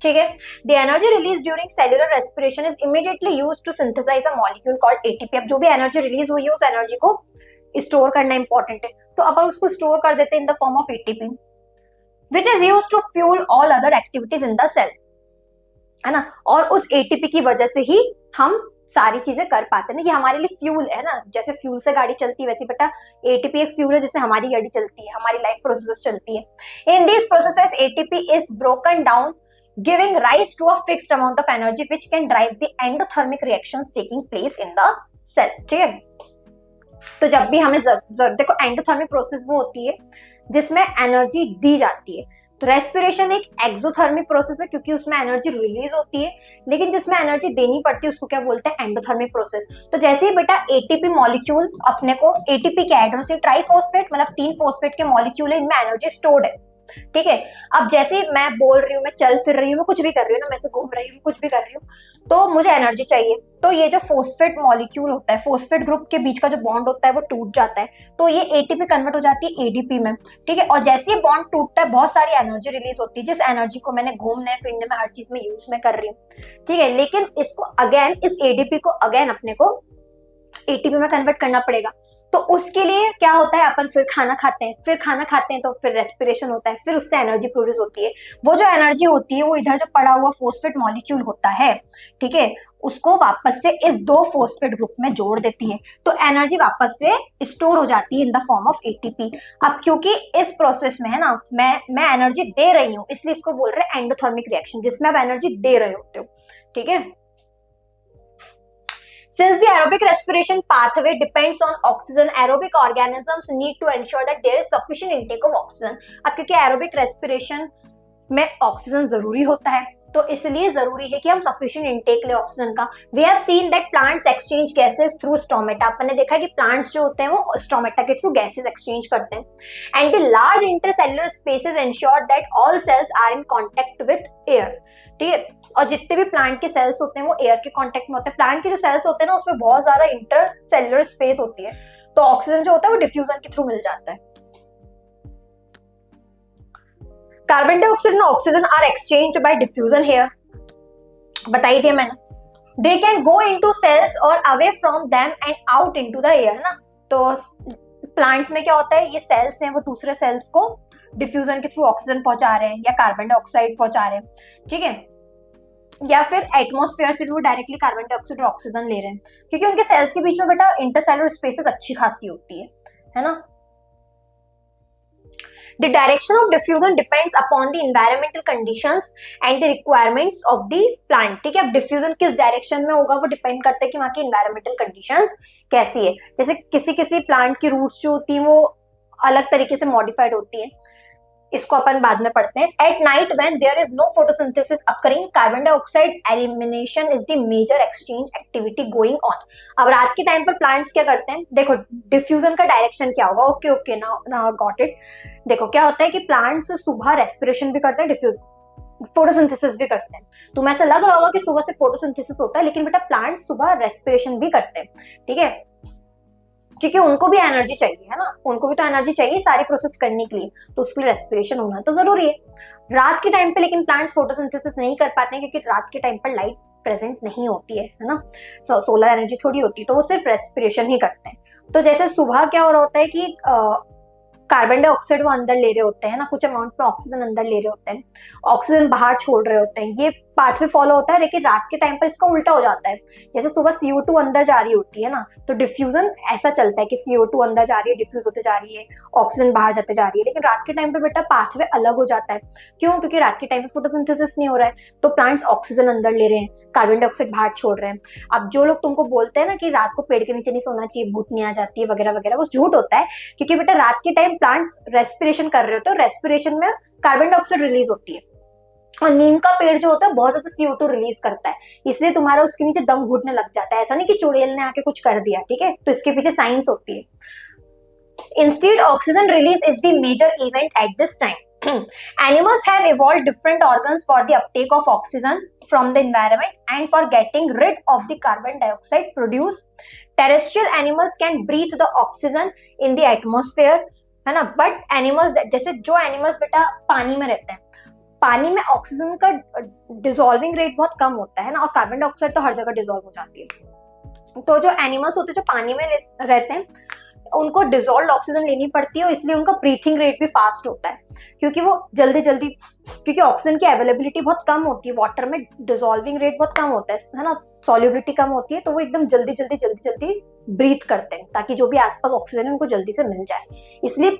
ठीक है, the energy release during cellular respiration is immediately used to synthesise a molecule called ATP. अब जो भी एनर्जी रिलीज हुई है उस एनर्जी को स्टोर करना इंपॉर्टेंट है, तो अपन उसको स्टोर कर देते हैं in the form of ATP, which is used to fuel all other activities in the cell, है ना। और उस एटीपी की वजह से ही हम सारी चीजें कर पाते हैं ना, ये हमारे लिए फ्यूल है ना। जैसे फ्यूल से गाड़ी चलती है वैसे बेटा एटीपी एक फ्यूल है जिससे हमारी गाड़ी चलती है, हमारी लाइफ प्रोसेसेस चलती है। In this processes ATP is broken down giving rise to a fixed amount of energy which can drive the endothermic reactions taking place in the cell. ठीक है, तो जब भी हमें देखो एंडोथर्मिक प्रोसेस वो होती है जिसमें एनर्जी दी जाती है। तो रेस्पिरेशन एक एक्सोथर्मिक प्रोसेस है क्योंकि उसमें एनर्जी रिलीज होती है, लेकिन जिसमें एनर्जी देनी पड़ती है उसको क्या बोलते हैं, एंडोथर्मिक प्रोसेस। तो जैसे ही बेटा एटीपी मॉलिक्यूल अपने को, एटीपी के एडेनोसिन ट्राइफॉस्फेट मतलब 3 फॉस्फेट के मॉलिक्यूल है, इनमें एनर्जी स्टोर्ड है। ठीक है, अब जैसे मैं बोल रही हूँ, मैं चल फिर रही हूँ, मैं कुछ भी कर रही हूँ ना, मैं से घूम रही हूँ, कुछ भी कर रही हूँ, तो मुझे एनर्जी चाहिए। तो ये जो फॉस्फेट मॉलिक्यूल होता है, फॉस्फेट ग्रुप के बीच का जो बॉन्ड होता है वो टूट जाता है, तो ये एटीपी कन्वर्ट हो जाती है एडीपी में। ठीक है, और जैसे ये बॉन्ड टूटता है बहुत सारी एनर्जी रिलीज होती है, जिस एनर्जी को मैंने घूमने फिरने में हर चीज में यूज में कर रही हूँ। ठीक है, लेकिन इसको अगेन, इस एडीपी को अगेन अपने को एटीपी में कन्वर्ट करना पड़ेगा। तो उसके लिए क्या होता है, अपन फिर खाना खाते हैं, फिर खाना खाते हैं तो फिर रेस्पिरेशन होता है, फिर उससे एनर्जी प्रोड्यूस होती है। वो जो एनर्जी होती है वो इधर जो पड़ा हुआ फॉस्फेट मॉलिक्यूल होता है, ठीक है, उसको वापस से इस 2 फॉस्फेट ग्रुप में जोड़ देती है, तो एनर्जी वापस से स्टोर हो जाती है इन द फॉर्म ऑफ एटीपी। अब क्योंकि इस प्रोसेस में है ना, मैं एनर्जी दे रही हूँ, इसलिए इसको बोल रहे हैं एंडोथर्मिक रिएक्शन, जिसमें आप एनर्जी दे रहे होते हो। ठीक है, Since the aerobic respiration pathway depends on oxygen, aerobic organisms need to ensure that there is sufficient intake of oxygen. अब क्योंकि aerobic respiration में ऑक्सीजन जरूरी होता है, तो इसलिए जरूरी है कि हम सफिशिएंट इनटेक ले ऑक्सीजन का। We have seen that plants exchange gases through stomata. अपन ने देखा कि प्लांट्स जो होते हैं वो स्टोमेटा के थ्रू गैसेस एक्सचेंज करते हैं। And the large intercellular spaces ensure that all cells are in contact with air. ठीक है, और जितने भी प्लांट के सेल्स होते हैं वो एयर के कांटेक्ट में होते हैं। प्लांट के जो सेल्स होते हैं ना उसमें बहुत ज्यादा इंटरसेलुलर स्पेस होती है, तो ऑक्सीजन जो होता है वो डिफ्यूजन के थ्रू मिल जाता है। Carbon dioxide and oxygen are exchange by diffusion here, बताई दिया मैंने। They can go into cells और away from them and out into the air ना। तो प्लांट्स में क्या होता है, ये सेल्स हैं वो दूसरे सेल्स को डिफ्यूजन के थ्रू ऑक्सीजन पहुंचा रहे हैं या कार्बन डाइऑक्साइड पहुंचा रहे हैं। ठीक है, या फिर एटमॉस्फेयर से भी वो डायरेक्टली कार्बन डाइऑक्साइड और ऑक्सीजन ले रहे हैं, क्योंकि उनके सेल्स के बीच में बेटा इंटरसेलुलर स्पेसेस अच्छी खासी होती है ना। The direction of diffusion depends upon the environmental conditions and the requirements of the plant. ठीक है, अब diffusion किस डायरेक्शन में होगा वो डिपेंड करता है कि वहाँ की environmental conditions कैसी है. जैसे किसी किसी प्लांट की रूट्स जो होती हैं वो अलग तरीके से मॉडिफाइड होती है, इसको अपन बाद में पढ़ते हैं. At night when there is no photosynthesis occurring, carbon dioxide elimination is the major exchange activity going on. अब रात के टाइम पर प्लांट्स क्या करते हैं, देखो डिफ्यूजन का डायरेक्शन क्या होगा. Okay okay, now got it. देखो क्या होता है कि प्लांट्स सुबह रेस्पिरेशन भी करते हैं, डिफ्यूज फोटोसिंथेसिस भी करते हैं. तुम्हें ऐसा लग रहा होगा कि सुबह से फोटोसिंथेसिस होता है, लेकिन बेटा प्लांट्स सुबह रेस्पिरेशन भी करते हैं. ठीक है, क्योंकि उनको भी एनर्जी चाहिए, है ना, उनको भी तो एनर्जी चाहिए सारी प्रोसेस करने के लिए, तो उसके लिए रेस्पिरेशन होना तो जरूरी है. रात के टाइम पे लेकिन प्लांट्स फोटोसिंथेसिस नहीं कर पाते हैं, क्योंकि रात के टाइम पर लाइट प्रेजेंट नहीं होती है ना, सोलर एनर्जी थोड़ी होती है, तो वो सिर्फ रेस्पिरेशन ही करते हैं. तो जैसे सुबह क्या हो रहा होता है कि कार्बन डाइऑक्साइड वो अंदर ले रहे होते हैं ना, कुछ अमाउंट में ऑक्सीजन अंदर ले रहे होते हैं, ऑक्सीजन बाहर छोड़ रहे होते हैं, ये पाथवे फॉलो होता है. लेकिन रात के टाइम पर इसका उल्टा हो जाता है. जैसे सुबह CO2 अंदर जा रही होती है ना, तो डिफ्यूजन ऐसा चलता है कि CO2 अंदर जा रही है, डिफ्यूज होते जा रही है, ऑक्सीजन बाहर जाते जा रही है. लेकिन रात के टाइम पर बेटा पाथवे अलग हो जाता है. क्यों? क्योंकि रात के टाइम पे फोटोसिंथेसिस नहीं हो रहा है, तो प्लांट्स ऑक्सीजन अंदर ले रहे हैं, कार्बन डाइऑक्साइड बाहर छोड़ रहे हैं. अब जो लोग तुमको बोलते हैं ना कि रात को पेड़ के नीचे नहीं सोना चाहिए, भूतनी आ जाती है वगैरह वगैरह, वो झूठ होता है. क्योंकि बेटा रात के टाइम प्लांट्स रेस्पिरेशन कर रहे होते हैं, रेस्पिरेशन में कार्बन डाइऑक्साइड रिलीज होती है, और नीम का पेड़ जो होता है बहुत ज्यादा CO2 रिलीज करता है, इसलिए तुम्हारा उसके नीचे दम घुटने लग जाता है. ऐसा नहीं कि चुड़ैल ने आके कुछ कर दिया. ठीक है, तो इसके पीछे साइंस होती है. Instead, oxygen release is the major event at this time. Animals have evolved different organs for the uptake of oxygen from the environment and for getting rid of the carbon dioxide produced. Terrestrial animals can breathe the oxygen in the atmosphere, है ना. बट एनिमल्स, जैसे जो एनिमल्स बेटा पानी में रहते हैं, पानी में ऑक्सीजन का डिसॉल्विंग रेट बहुत कम होता है ना, और कार्बन डाइऑक्साइड तो हर जगह डिसॉल्व हो जाती है. तो जो एनिमल्स होते हैं जो पानी में रहते हैं, उनको डिसॉल्व्ड ऑक्सीजन लेनी पड़ती है, और इसलिए उनका ब्रीथिंग रेट भी फास्ट होता है, क्योंकि वो जल्दी जल्दी, क्योंकि ऑक्सीजन की अवेलेबिलिटी बहुत कम होती है, वाटर में डिसॉल्विंग रेट बहुत कम होता है ना, सॉल्युबिलिटी कम होती है, तो वो एकदम जल्दी जल्दी जल्दी जल्दी ब्रीथ करते हैं, ताकि जो भी आसपास ऑक्सीजन है उनको जल्दी से मिल जाए. इसलिए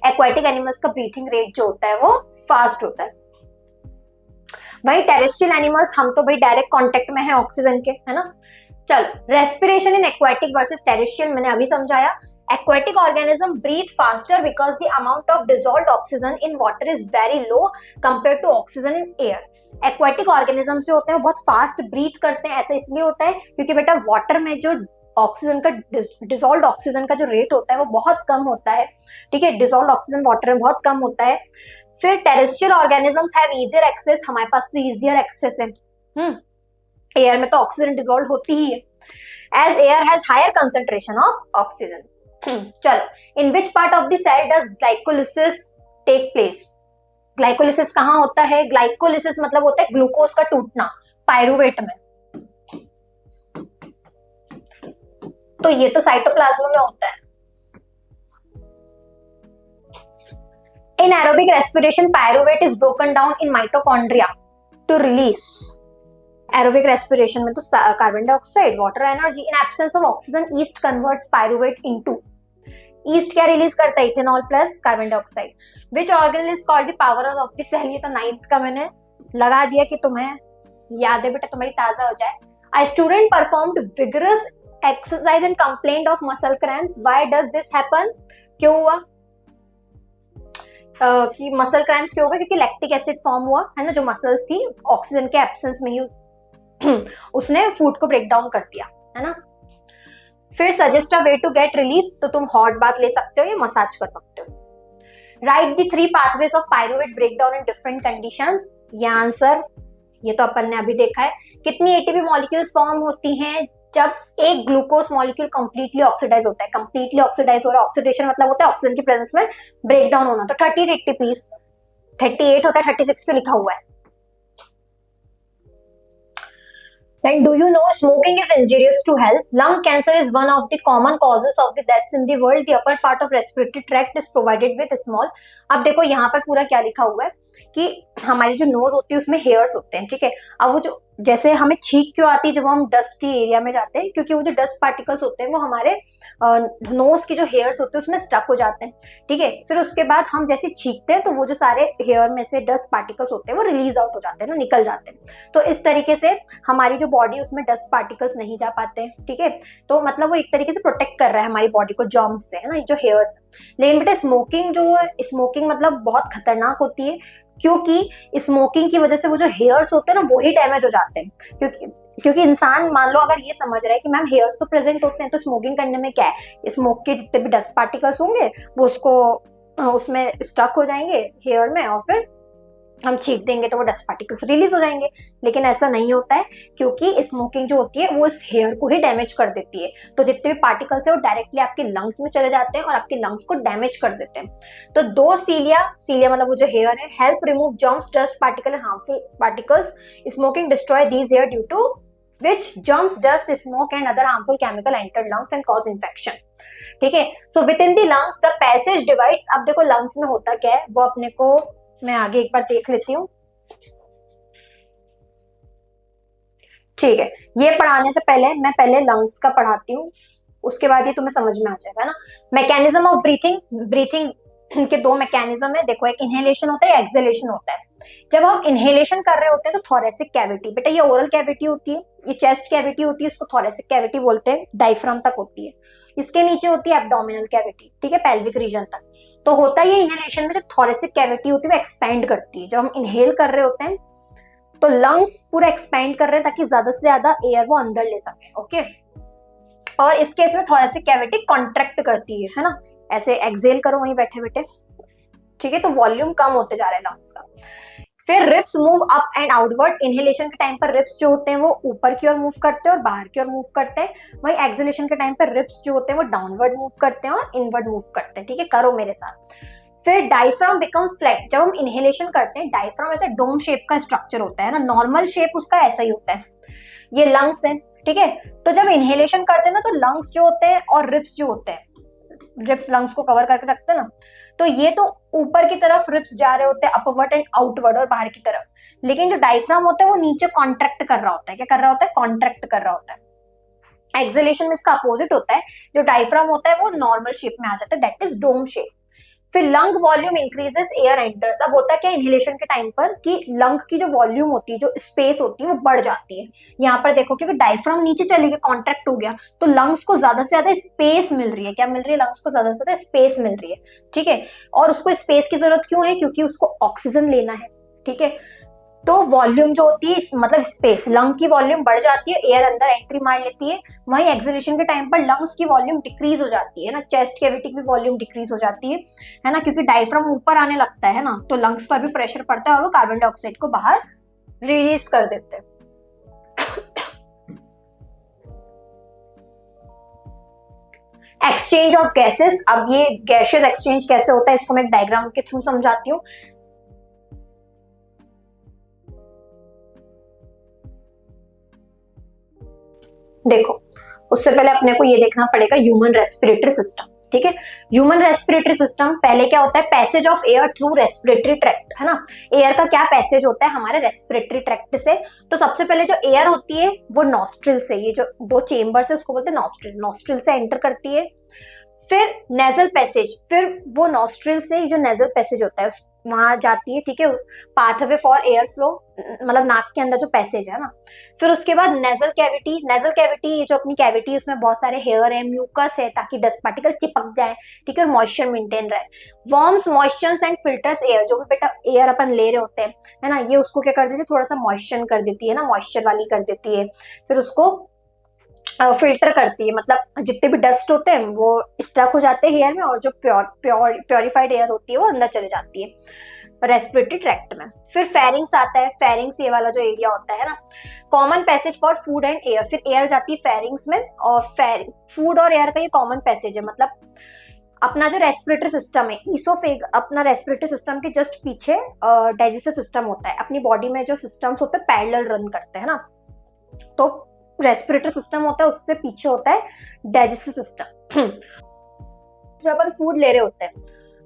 एक्वाटिक एनिमल्स का ब्रीथिंग रेट जो होता है वो फास्ट होता है. भाई टेरेस्ट्रियल एनिमल्स, हम तो भाई डायरेक्ट कांटेक्ट में है ऑक्सीजन के, है ना. चलो, respiration in aquatic versus terrestrial मैंने अभी समझाया. Aquatic organism breathe faster because the amount of dissolved oxygen in water is very low compared to oxygen in air. Aquatic organisms जो होते हैं बहुत फास्ट ब्रीथ करते हैं. ऐसा इसलिए होता है क्योंकि बेटा वाटर में जो ऑक्सीजन का डिसॉल्व्ड ऑक्सीजन का जो रेट होता है वो बहुत कम होता है. ठीक है, डिसॉल्व्ड ऑक्सीजन वाटर में बहुत कम होता है. फिर terrestrial organisms have easier access, हमारे पास तो इजियर एक्सेस है. एयर में तो ऑक्सीजन डिसॉल्व होती ही है, as air has higher concentration of oxygen. चलो, in which part of the cell does glycolysis take place. Glycolysis कहाँ होता है? ग्लाइकोलिसिस मतलब होता है ग्लूकोज का टूटना पायरुवेट में. तो ये तो साइटोप्लाज्म में होता है. In aerobic respiration, pyruvate is broken down in mitochondria to release. Aerobic respiration में तो carbon dioxide, water energy. In absence of oxygen, yeast converts pyruvate into. Yeast क्या रिलीज करता है? Ethanol plus carbon dioxide. Which organelle is called the power of the cell? ये तो 9th का मैंने लगा दिया कि तुम्हें याद है बेटा, तुम्हारी ताजा हो जाए. A student performed vigorous exercise and complained of muscle cramps. Why does this happen? क्यों हुआ कि मसल क्रैम्प्स क्यों हो गए? क्योंकि लैक्टिक एसिड फॉर्म हुआ है ना, जो मसल्स थी ऑक्सीजन के एब्सेंस में ही उसने फूड को ब्रेक डाउन कर दिया, है ना. फिर suggest a way to get relief, तो तुम हॉट बाथ ले सकते हो या मसाज कर सकते हो. Write the 3 pathways of pyruvate break down in different conditions. ये आंसर ये तो अपन ने अभी देखा है. कितनी एटीपी मॉलिक्यूल्स फॉर्म होती हैं जब एक ग्लूकोज मॉलिक्यूल कंप्लीटली ऑक्सीडाइज होता है? कंप्लीटली ऑक्सीडाइज हो रहा है, ऑक्सीडेशन मतलब होता है ऑक्सीजन की प्रेजेंस में ब्रेक डाउन होना. तो 38 एटीपीज, 38 होता है, 36 पे लिखा हुआ है. Then do you know smoking is injurious to health? Lung cancer is one of the common causes of the deaths in the world. The upper part of respiratory tract is provided with small. अब देखो यहाँ पर पूरा क्या लिखा हुआ है कि हमारी जो नोज होती है उसमें हेयर्स होते हैं. ठीक है, अब वो जो जैसे हमें छींक क्यों आती है जब हम डस्टी एरिया में जाते हैं, क्योंकि वो जो डस्ट पार्टिकल्स होते हैं वो हमारे नोज के जो हेयर्स होते हैं उसमें स्टक हो जाते हैं, ठीक है। फिर उसके बाद हम जैसे छींकते हैं तो वो जो सारे हेयर में से डस्ट पार्टिकल्स होते हैं वो रिलीज आउट हो जाते हैं ना, निकल जाते हैं। तो इस तरीके से हमारी जो बॉडी उसमें डस्ट पार्टिकल्स नहीं जा पाते हैं, ठीक है। तो मतलब वो एक तरीके से प्रोटेक्ट कर रहा है हमारी बॉडी को जर्म्स से, है ना, जो हेयर्स। लेकिन बेटा स्मोकिंग जो है, स्मोकिंग मतलब बहुत खतरनाक होती है, क्योंकि स्मोकिंग की वजह से वो जो हेयर्स होते हैं ना वो ही डैमेज हो जाते हैं। क्योंकि इंसान मान लो अगर ये समझ रहा है कि मैम हेयर्स तो प्रेजेंट होते हैं तो स्मोकिंग करने में क्या है, स्मोक के जितने भी डस्ट पार्टिकल्स होंगे वो उसको उसमें स्टक हो जाएंगे हेयर में, और फिर हम छींक देंगे तो वो डस्ट पार्टिकल्स रिलीज हो जाएंगे। लेकिन ऐसा नहीं होता है, क्योंकि स्मोकिंग जो होती है वो इस हेयर को ही डैमेज कर देती है। तो जितने भी पार्टिकल्स है वो डायरेक्टली आपके लंग्स में चले जाते हैं और आपके लंग्स को डैमेज कर देते हैं। तो दो सीलिया मतलब वो जो हेयर है, help remove germs, dust particle and harmful particles. Smoking destroy these hair due to which germs, dust, smoke and other harmful chemical enter lungs and cause infection, ठीक है। So with in the lungs the passage divides. अब देखो लंग्स में होता क्या है वो अपने को मैं आगे एक बार देख लेती हूँ, ठीक है। ये पढ़ाने से पहले मैं पहले लंग्स का पढ़ाती हूँ, उसके बाद ये तुम्हें समझ में आ जाएगा ना। मैकेनिज्म ऑफ ब्रीथिंग, ब्रीथिंग के दो मैकेनिज्म है, देखो एक इनहेलेशन होता है, एक्सहेलेशन होता है। जब हम इनहेलेशन कर रहे होते हैं तो थोरेसिक कैविटी, बेटा ये ओरल कैविटी होती है, ये चेस्ट कैविटी होती है, इसको थोरेसिक कैविटी बोलते हैं, डायफ्राम तक होती है। इसके नीचे होती है एब्डोमिनल कैविटी, ठीक है, पेल्विक रीजन तक। तो होता है ये इनहेलेशन में जो थोरेसिक कैविटी होती है वो एक्सपैंड करती है। जब हम इनहेल कर रहे होते हैं तो लंग्स पूरा एक्सपैंड कर रहे हैं ताकि ज्यादा से ज्यादा एयर वो अंदर ले सके, ओके। और इस केस में थोरेसिक कैविटी कॉन्ट्रैक्ट करती है ना, ऐसे एक्सहेल करो वहीं बैठे बैठे, ठीक है। तो वॉल्यूम कम होते जा रहा है लंग्स का। फिर ribs move up and outward. Inhalation के टाइम पर रिप्स जो होते हैं वो ऊपर की ओर मूव करते हैं और बाहर की ओर मूव करते हैं। वहीं एक्सहेलेशन के टाइम पर रिप्स जो होते हैं वो डाउनवर्ड मूव करते हैं और इनवर्ड मूव करते हैं, ठीक है। करो मेरे साथ। फिर डायफ्राम बिकम फ्लैट। जब हम इनहेलेशन करते हैं डायफ्राम ऐसे डोम शेप का स्ट्रक्चर होता है ना, नॉर्मल शेप उसका ऐसा ही होता है। ये लंग्स है, ठीक है। तो जब इनहेलेशन करते हैं ना तो लंग्स जो होते हैं और रिप्स जो होते हैं, रिप्स लंग्स को कवर करके रखते हैं ना, तो ये तो ऊपर की तरफ रिप्स जा रहे होते हैं अपवर्ड एंड आउटवर्ड और बाहर की तरफ। लेकिन जो डायफ्राम होता है वो नीचे कॉन्ट्रैक्ट कर रहा होता है। क्या कर रहा होता है? कॉन्ट्रैक्ट कर रहा होता है। एक्सहेलेशन में इसका अपोजिट होता है, जो डायफ्राम होता है वो नॉर्मल शेप में आ जाता है, दैट इज डोम शेप। फिर lung volume increases, air enters. अब होता है क्या इनहेलेशन के टाइम पर कि लंग की जो वॉल्यूम होती है, जो स्पेस होती है वो बढ़ जाती है। यहाँ पर देखो क्योंकि डायफ्राम नीचे चले गया, कॉन्ट्रैक्ट हो गया, तो लंग्स को ज्यादा से ज्यादा स्पेस मिल रही है। क्या मिल रही है? लंग्स को ज्यादा से ज्यादा स्पेस मिल रही है, ठीक है। और उसको स्पेस की जरूरत क्यों है? क्योंकि उसको ऑक्सीजन लेना है, ठीक है। तो वॉल्यूम जो होती है मतलब स्पेस, लंग की वॉल्यूम बढ़ जाती है, एयर अंदर एंट्री मार लेती है। वहीं एक्सहेलेशन के टाइम पर लंग्स की वॉल्यूम डिक्रीज हो जाती है ना, चेस्ट कैविटी की वॉल्यूम डिक्रीज हो जाती है ना, क्योंकि डायफ्राम ऊपर आने लगता है ना, तो लंग्स पर भी प्रेशर पड़ता है और वो कार्बन डाइऑक्साइड को बाहर रिलीज कर देते हैं। Exchange of gases. अब ये गैसेस एक्सचेंज कैसे होता है इसको मैं एक डायग्राम के थ्रू समझाती हूँ। देखो उससे पहले अपने को ये देखना पड़ेगा ह्यूमन रेस्पिरेटरी सिस्टम, ठीक है। ह्यूमन रेस्पिरेटरी सिस्टम पहले क्या होता है? Passage of air through respiratory tract, है ना। एयर का क्या पैसेज होता है हमारे रेस्पिरेटरी ट्रैक्ट से? तो सबसे पहले जो एयर होती है वो नॉस्ट्रिल से, ये जो दो चेम्बर्स है उसको बोलते हैं नॉस्ट्रिल, नॉस्ट्रिल से एंटर करती है। फिर नेजल पैसेज, फिर वो नॉस्ट्रिल से जो नेजल पैसेज होता है वहां जाती है, ठीक है, पाथवे फॉर एयर फ्लो, मतलब नाक के अंदर जो पैसेज है ना। फिर उसके बाद नेजल कैविटी, नेजल कैविटी ये जो अपनी कैविटी है उसमें बहुत सारे हेयर है, म्यूकस है ताकि डस्ट पार्टिकल चिपक जाए, ठीक है, और मॉइस्चर मेंटेन रहे। Worms, moistures and filters air, जो भी बेटा एयर अपन ले रहे होते हैं, है ना, ये उसको क्या कर देती है? थोड़ा सा मॉइस्चर कर देती है ना, मॉइस्चर वाली कर देती है। फिर उसको फिल्टर करती है, मतलब जितने भी डस्ट होते हैं वो स्टक हो जाते हैं हेयर में और जो प्योरिफाइड एयर होती है वो अंदर चले जाती है रेस्पिरेटरी ट्रैक्ट में। फिर फेरिंग्स आता है, फेरिंग्स ये वाला जो एरिया होता है ना, common passage for food and air. फिर एयर जाती है फेरिंग्स में और फूड और एयर का ये कॉमन पैसेज है। मतलब अपना जो रेस्पिरेटरी सिस्टम है ईसोफेग, अपना रेस्पिरेटरी सिस्टम के जस्ट पीछे डाइजेस्टिव सिस्टम होता है। अपनी बॉडी में जो सिस्टम्स होते हैं पैरेलल रन करते हैं ना, तो रेस्पिरेटरी सिस्टम होता है उससे पीछे होता है डाइजेस्टिव सिस्टम। जब अपन फूड ले रहे होते हैं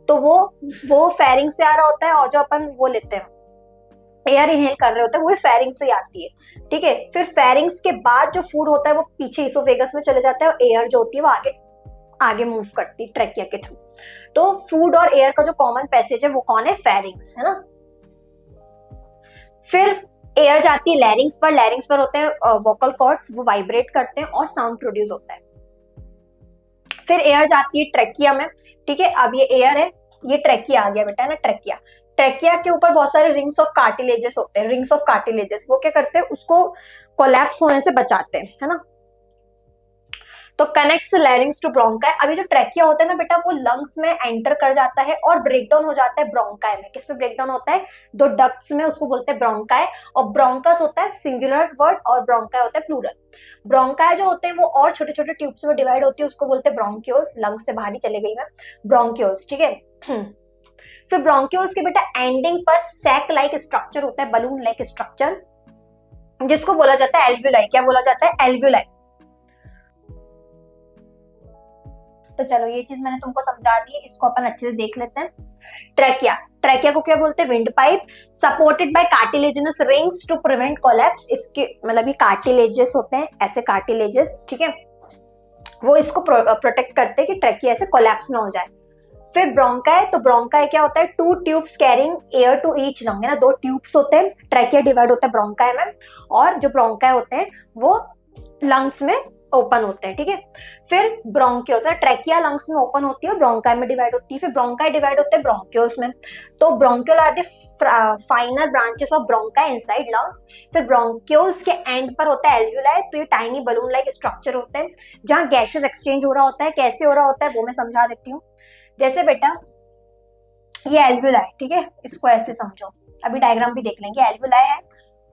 तो वो फेरिंग से आ रहा होता है, और जो अपन वो लेते हैं एयर इनहेल कर रहे होते हैं वो फेरिंग्स से आती है, ठीक है। फिर फेरिंग्स के बाद जो फूड होता है वो पीछे इसोफेगस में चले जाता है और एयर जो होती है वो आगे आगे मूव करती है ट्रैकिया के थ्रू। तो फूड और एयर का जो कॉमन पैसेज है वो कौन है, फेरिंग्स, है ना। फिर एयर जाती है लैरिंग्स पर, लैरिंग्स पर होते हैं वोकल कॉर्ड्स, वो वाइब्रेट करते हैं और साउंड प्रोड्यूस होता है। फिर एयर जाती है ट्रैकिया में, ठीक है। अब ये एयर है, ये ट्रैकिया आ गया बेटा, है ना, ट्रैकिया। ट्रैकिया के ऊपर बहुत सारे रिंग्स ऑफ कार्टिलेजेस होते हैं, रिंग्स ऑफ कार्टिलेजेस, वो क्या करते हैं, उसको कोलैप्स होने से बचाते हैं, है ना। तो कनेक्ट्स लैरिंग्स टू ब्रोंकाई। अभी जो ट्रैकिया होता है ना बेटा, वो लंग्स में एंटर कर जाता है और ब्रेकडाउन हो जाता है ब्रोंकाई में। किस में ब्रेकडाउन होता है, दो डक्ट्स में, उसको बोलते हैं ब्रोंकाई। और ब्रोंकस होता है सिंगुलर वर्ड और ब्रोंकाई होता है प्लूरल। ब्रोंकाई जो होते हैं वो और छोटे छोटे ट्यूब्स में डिवाइड होती है, उसको बोलते हैं ब्रोंक्यूल्स। लंग्स से बाहर ही चले गई मैं, ब्रोंक्यूल्स, ठीक है। फिर ब्रोंक्यूल्स के बेटा एंडिंग पर सैक लाइक स्ट्रक्चर होता है, बलून लाइक स्ट्रक्चर, जिसको बोला जाता है एल्व्यूलाई। क्या बोला जाता है, एल्व्यूलाई। तो चलो ये चीज मैंने तुमको समझा दी है, इसको अपन अच्छे से देख लेते हैं। ट्रैकिया, ट्रैकिया को क्या बोलते हैं, wind pipe, supported by cartilaginous rings to prevent collapse. इसके मतलब ये कार्टिलेजेस होते हैं, ऐसे कार्टिलेजेस, ठीक है, वो इसको प्रोटेक्ट करते हैं कि ट्रैकिया ऐसे कोलैप्स ना हो जाए। फिर ब्रोंकाई, तो ब्रोंकाई क्या होता है, two tubes carrying air to each lung, है ना, दो ट्यूब्स होते हैं। ट्रैकिया डिवाइड होता है ब्रोंकाई में, और जो ब्रोंकाई होते हैं वो लंग्स में ओपन होते हैं, ठीक है। फिर ब्रोंक्यूल्स, ट्रैकिया लंग्स में ओपन होती है, ब्रोंकाई में डिवाइड होती है। फिर ब्रोंकाई डिवाइड होते हैं ब्रोंक्यूल्स में। तो bronchiole are the finer branches of bronchi inside lungs. फिर ब्रोंक्यूल्स के एंड पर होता है एल्व्यूलाई, तो ये टाइनी बलून लाइक स्ट्रक्चर होते हैं जहां गैसेस एक्सचेंज हो रहा होता है। कैसे हो रहा होता है वो मैं समझा देती हूँ। जैसे बेटा ये एल्व्यूलाई, ठीक है, इसको ऐसे समझो, अभी डायग्राम भी देख लेंगे। एल्व्यूलाई है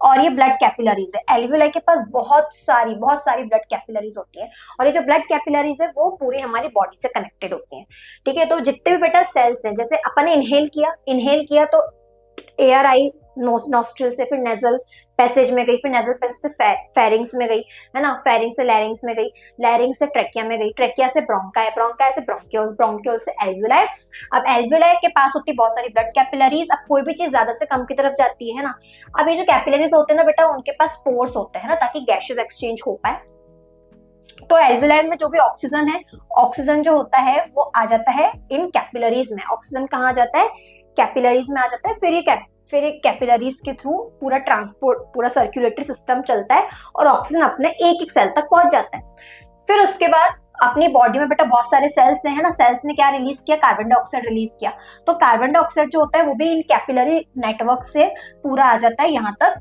और ये ब्लड कैपिलरीज है। एल्व्यूलाई के पास बहुत सारी ब्लड कैपिलरीज होती है, और ये जो ब्लड कैपिलरीज है वो पूरी हमारी बॉडी से कनेक्टेड होती हैं, ठीक है। तो जितने भी बेटा सेल्स हैं, जैसे अपन ने इनहेल किया तो एयर आई नॉस्ट्रिल से, फिर नेजल पैसेज में गई, फिर नेजल पैसेज से फेरिंग्स में गई, है ना, फेरिंग्स से लैरिंग्स में गई, लैरिंग्स से ट्रैकिया में गई, ट्रैकिया से ब्रोंकाई, ब्रोंकाई से ब्रोंक्यूल्स, ब्रोंक्यूल्स से एल्व्यूलाई। अब एल्व्यूलाई के पास होती है बहुत सारी ब्लड कैपिलरीज। अब कोई भी चीज ज्यादा से कम की तरफ जाती है ना, अब ये जो कैपिलरीज होते हैं ना बेटा, उनके पास पोर्स होते हैं ना, ताकि गैसेस एक्सचेंज हो पाए। तो एल्व्यूलाई में जो भी ऑक्सीजन है, ऑक्सीजन जो होता है वो आ जाता है इन कैपिलरीज में। ऑक्सीजन कहाँ आ जाता है, कैपिलरीज में आ जाता है। फिर ये कैपिलरीज के थ्रू पूरा ट्रांसपोर्ट, पूरा सर्कुलेटरी सिस्टम चलता है और ऑक्सीजन अपने एक एक सेल तक पहुंच जाता है। फिर उसके बाद अपनी बॉडी में बेटा बहुत सारे सेल्स हैं, है ना, सेल्स ने क्या रिलीज किया, कार्बन डाइऑक्साइड रिलीज किया। तो कार्बन डाइऑक्साइड जो होता है वो भी इन कैपिलरी नेटवर्क से पूरा आ जाता है यहाँ तक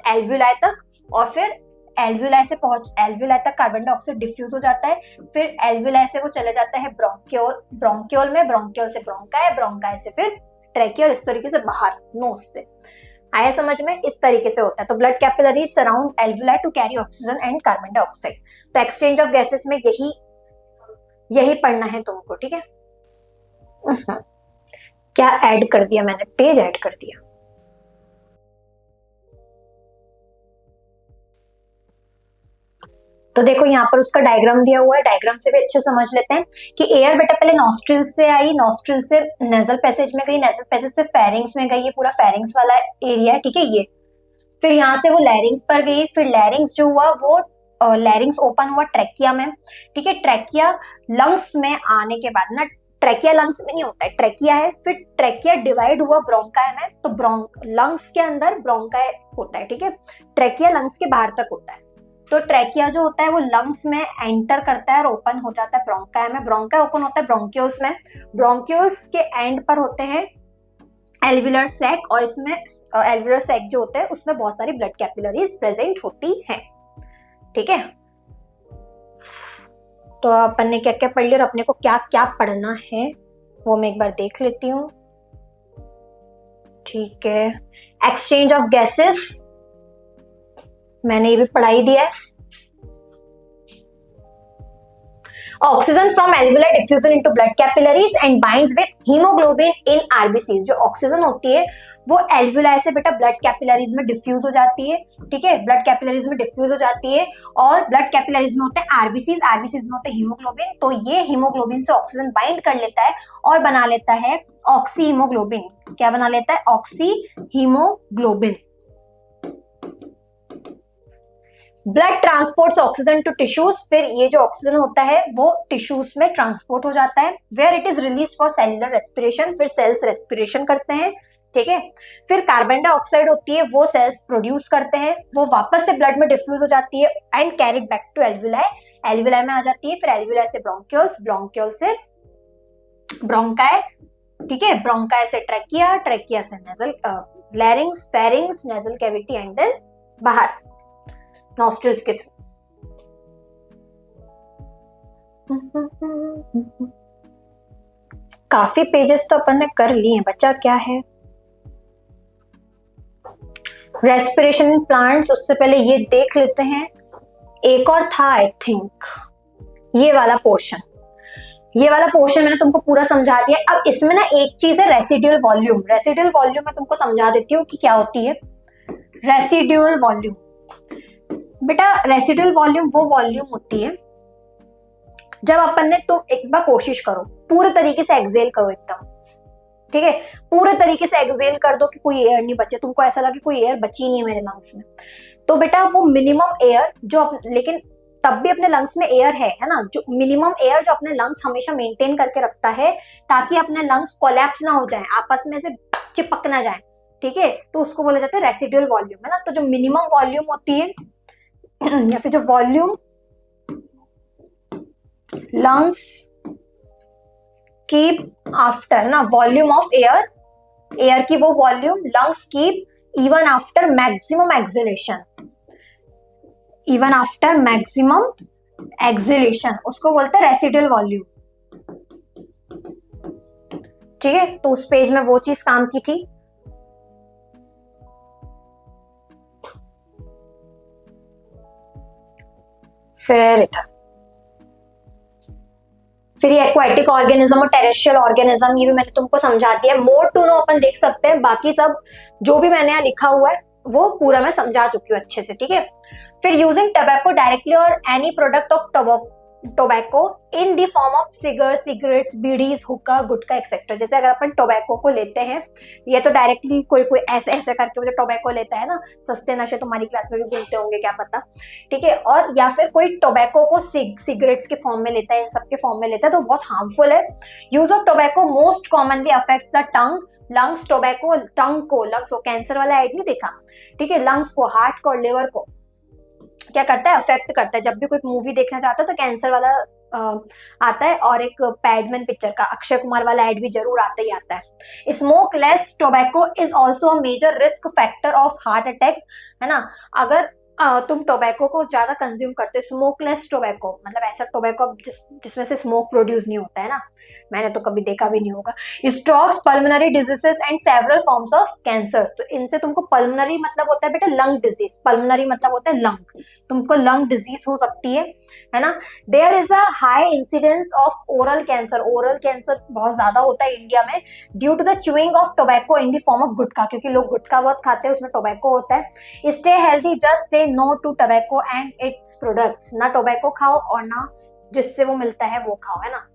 एल्व्यूलाई तक, और फिर एल्व्यूलाई तक कार्बन डाइऑक्साइड डिफ्यूज हो जाता है। फिर एल्व्यूलाई से वो चले जाता है ब्रोंक्यूल में, ब्रोंक्यूल से ब्रोंकाई, ब्रोंकाई से फिर ट्रैकिया, और इस तरीके से बाहर नोज से। आया समझ में, इस तरीके से होता है। तो blood capillaries surround alveoli to carry oxygen and carbon dioxide. तो एक्सचेंज ऑफ गैसेस में यही पढ़ना है तुमको, ठीक है। क्या ऐड कर दिया मैंने, पेज ऐड कर दिया। तो देखो यहाँ पर उसका डायग्राम दिया हुआ है, डायग्राम से भी अच्छे समझ लेते हैं कि एयर बेटा पहले नॉस्ट्रिल से आई, नॉस्ट्रिल से नेजल पैसेज में गई, नेजल पैसेज से फेरिंग्स में गई, ये पूरा फेरिंग्स वाला एरिया है, ठीक है ये। फिर यहाँ से वो लैरिंग्स पर गई, फिर लैरिंग्स जो हुआ वो लैरिंग्स ओपन हुआ ट्रैकिया में, ठीक है। ट्रैकिया लंग्स में आने के बाद ना, ट्रैकिया लंग्स में नहीं होता है, ट्रैकिया है। फिर ट्रैकिया डिवाइड हुआ ब्रोंकाई में, तो लंग्स के अंदर ब्रोंकाई होता है, ठीक है। ट्रैकिया लंग्स के बाहर तक होता है। तो ट्रैकिया जो होता है वो लंग्स में एंटर करता है और ओपन हो जाता है ब्रोंकाई में। ब्रोंकाई ओपन होता है ब्रोंक्यूल्स में। ब्रोंक्यूल्स के एंड पर होते हैं एल्व्यूलर सैक, और इसमें एल्व्यूलर सैक जो होता है उसमें बहुत सारी ब्लड कैपिलरीज प्रेजेंट होती हैं, ठीक है। तो अपन ने क्या क्या पढ़ लिया और अपने को क्या क्या पढ़ना है वो मैं एक बार देख लेती हूँ, ठीक है। एक्सचेंज ऑफ गैसेस मैंने ये भी पढ़ाई दिया है। Oxygen from alveoli diffusion into blood capillaries and binds with haemoglobin in RBCs. जो ऑक्सीजन होती है वो एल्वियोलाई से बेटा ब्लड कैपिलरीज में डिफ्यूज हो जाती है, ठीक है, ब्लड कैपिलरीज में डिफ्यूज हो जाती है, और ब्लड कैपिलरीज में होते हैं आरबीसीज, आरबीसीज में होते हैं हीमोग्लोबिन। तो ये हीमोग्लोबिन से ऑक्सीजन बाइंड कर लेता है और बना लेता है ऑक्सी हीमोग्लोबिन। क्या बना लेता है? Oxy haemoglobin. Blood transports oxygen to tissues. फिर ये जो ऑक्सीजन होता है वो टिश्यूज में ट्रांसपोर्ट हो जाता है, where it is release for cellular respiration. फिर सेल्स रेस्पिरेशन करते हैं, ठीक है। फिर कार्बन डाइऑक्साइड होती है वो सेल्स प्रोड्यूस करते हैं, वो वापस से ब्लड में डिफ्यूज हो जाती है and carried back to alveoli, alveoli में आ जाती है। फिर एल्वियोलाई से ब्रोंक्यूल्स, ब्रोंक्यूल से ब्रोंकाई, ठीक है, ब्रोंकाई से ट्रैकिया, ट्रैकिया से nasal larynx, pharynx, nasal cavity and then बाहर नॉस्ट्रिल्स के थ्रू। काफी पेजेस तो अपन ने कर लिए हैं, बच्चा क्या है? Respiration in plants. उससे पहले ये देख लेते हैं, एक और था आई थिंक ये वाला पोर्शन। ये वाला पोर्शन मैंने तुमको पूरा समझा दिया। अब इसमें ना एक चीज है रेसिड्यूअल वॉल्यूम। रेसिड्यूअल वॉल्यूम मैं तुमको समझा देती हूँ कि क्या होती है रेसिड्यूअल वॉल्यूम। बेटा रेसिड्यूअल वॉल्यूम वो वॉल्यूम होती है जब अपन ने, तुम एक बार कोशिश करो पूरे तरीके से एक्सेल करो एकदम, ठीक है, पूरे तरीके से एक्सेल कर दो कि कोई एयर नहीं बचे, तुमको ऐसा लगे कोई एयर बची नहीं है मेरे लंग्स में, तो बेटा वो मिनिमम एयर जो लेकिन तब भी अपने लंग्स में एयर है ना, जो मिनिमम एयर जो अपने लंग्स हमेशा मेंटेन करके रखता है ताकि अपने लंग्स कोलैप्स ना हो जाए, आपस में से चिपक ना जाए, ठीक है, तो उसको बोला जाता है रेसिड्यूअल वॉल्यूम, है ना। तो जो मिनिमम वॉल्यूम होती है या फिर जो वॉल्यूम लंग्स कीप आफ्टर ना, वॉल्यूम ऑफ एयर, एयर की वो volume lungs keep even after maximum acceleration, even after maximum acceleration, उसको बोलते हैं रेसिड्यूअल वॉल्यूम, ठीक है। तो उस पेज में वो चीज काम की थी। फिर ये एक्वाटिक ऑर्गेनिज्म और टेरेस्ट्रियल ऑर्गेनिज्म, ये भी मैंने तुमको समझा दिया। मोर टू नो अपन देख सकते हैं, बाकी सब जो भी मैंने यहाँ लिखा हुआ है वो पूरा मैं समझा चुकी हूँ अच्छे से, ठीक है। फिर यूजिंग टोबैको डायरेक्टली और any product of tobacco in the form of cigarettes, bidis, हुक्का, गुटखा एक्सेट्रा। जैसे अगर अपन टोबैको को लेते हैं, ये तो डायरेक्टली कोई ऐसे ऐसे करके मुझे टोबैको लेता है ना, सस्ते नशे तुम्हारी क्लास में भी घूमते होंगे क्या पता, ठीक है, और या फिर कोई टोबैको को सिगरेट्स के फॉर्म में लेता है, इन सब के फॉर्म में लेता है, तो बहुत हार्मफुल है। Use of tobacco most commonly affects the tongue, lungs, tobacco tongue को, लंग्स को, कैंसर वाला एड नहीं देखा, ठीक है, लंग्स को, हार्ट को और लिवर को क्या करता है, अफेक्ट करता है। जब भी कोई मूवी देखना चाहता है तो कैंसर वाला आता है, और एक पैडमैन पिक्चर का अक्षय कुमार वाला एड भी जरूर आता ही आता है। Smokeless tobacco is also a major risk factor of heart attacks, है ना। अगर तुम टोबैको को ज्यादा कंज्यूम करते, स्मोकलेस टोबैको मतलब ऐसा टोबैको जिसमें से स्मोक प्रोड्यूस नहीं होता है ना, मैंने तो कभी देखा भी नहीं होगा। Strokes, pulmonary diseases and several forms of cancers. तो इनसे तुमको पल्मोनरी मतलब होता है बेटा लंग डिजीज, पल्मोनरी मतलब होता है लंग, तुमको लंग डिजीज हो सकती है ना। There is a high incidence of oral cancer, oral cancer बहुत ज्यादा होता है इंडिया में due to the chewing of tobacco in the form of gutkha, क्योंकि लोग गुटखा बहुत खाते हैं, उसमें टोबैको होता है। Stay healthy, just say no to tobacco and its products. ना टोबैको खाओ और ना जिससे वो मिलता है वो खाओ, है ना।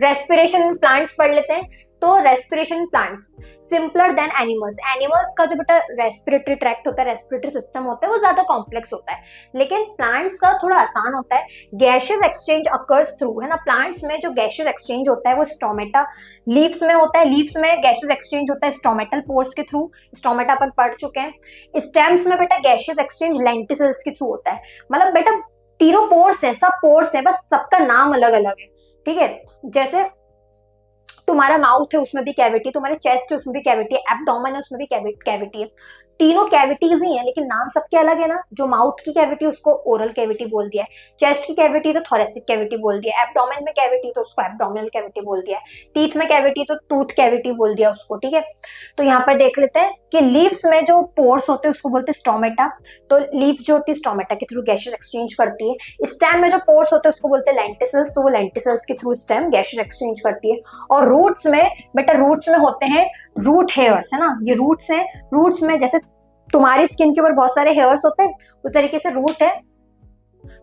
रेस्पिरेशन प्लांट्स पढ़ लेते हैं। तो respiration plants simpler than animals. Animals का जो बेटा रेस्पिरेटरी ट्रैक्ट होता है, रेस्पिरेटरी सिस्टम होता है, वो ज्यादा कॉम्प्लेक्स होता है, लेकिन प्लांट्स का थोड़ा आसान होता है। गैशियस एक्सचेंज अकर्स थ्रू, है ना। प्लांट्स में जो गैशियस एक्सचेंज होता है वो स्टोमेटा, लीव्स में होता है, लीव्स में गैशियस एक्सचेंज होता है स्टोमेटल पोर्स के थ्रू, स्टोमेटा अपन पढ़ चुके हैं। स्टेम्स में बेटा गैशियस एक्सचेंज लेंटिसल्स के थ्रू होता है। मतलब बेटा तीनों पोर्स है, सब पोर्स है, बस सबका नाम अलग अलग है, ठीक है। जैसे तुम्हारा माउथ है उसमें भी कैविटी, तुम्हारे चेस्ट है उसमें भी कैविटी है, एब्डोमेन है उसमें भी कैविटी है, तीनों कैविटीज ही हैं, लेकिन नाम सबके अलग है ना। जो माउथ की कैविटी उसको ओरल कैविटी बोल दिया है, चेस्ट की कैविटी तो थोरेसिक कैविटी बोल दिया है, एब्डोमेन में कैविटी तो उसको एब्डोमिनल कैविटी बोल दिया है, टीथ में कैविटी तो टूथ कैविटी बोल दिया उसको, ठीक है। तो यहाँ पर देख लेते हैं कि लीव्स में जो पोर्स होते हैं उसको बोलते हैं स्टोमेटा। तो लीव्स जो होती है स्टोमेटा के थ्रू गैसेस एक्सचेंज करती है। स्टेम में जो पोर्स होते हैं उसको बोलते हैं लेंटिसल्स, तो वो लेंटिसल्स के थ्रू स्टेम गैसेस एक्सचेंज करती है। और रूट्स में बेटा, रूट्स में होते हैं रूट हेयर्स, है ना, ये रूट्स हैं। रूट्स में जैसे तुम्हारी स्किन के ऊपर बहुत सारे हेयर्स होते हैं, उस तरीके से रूट है,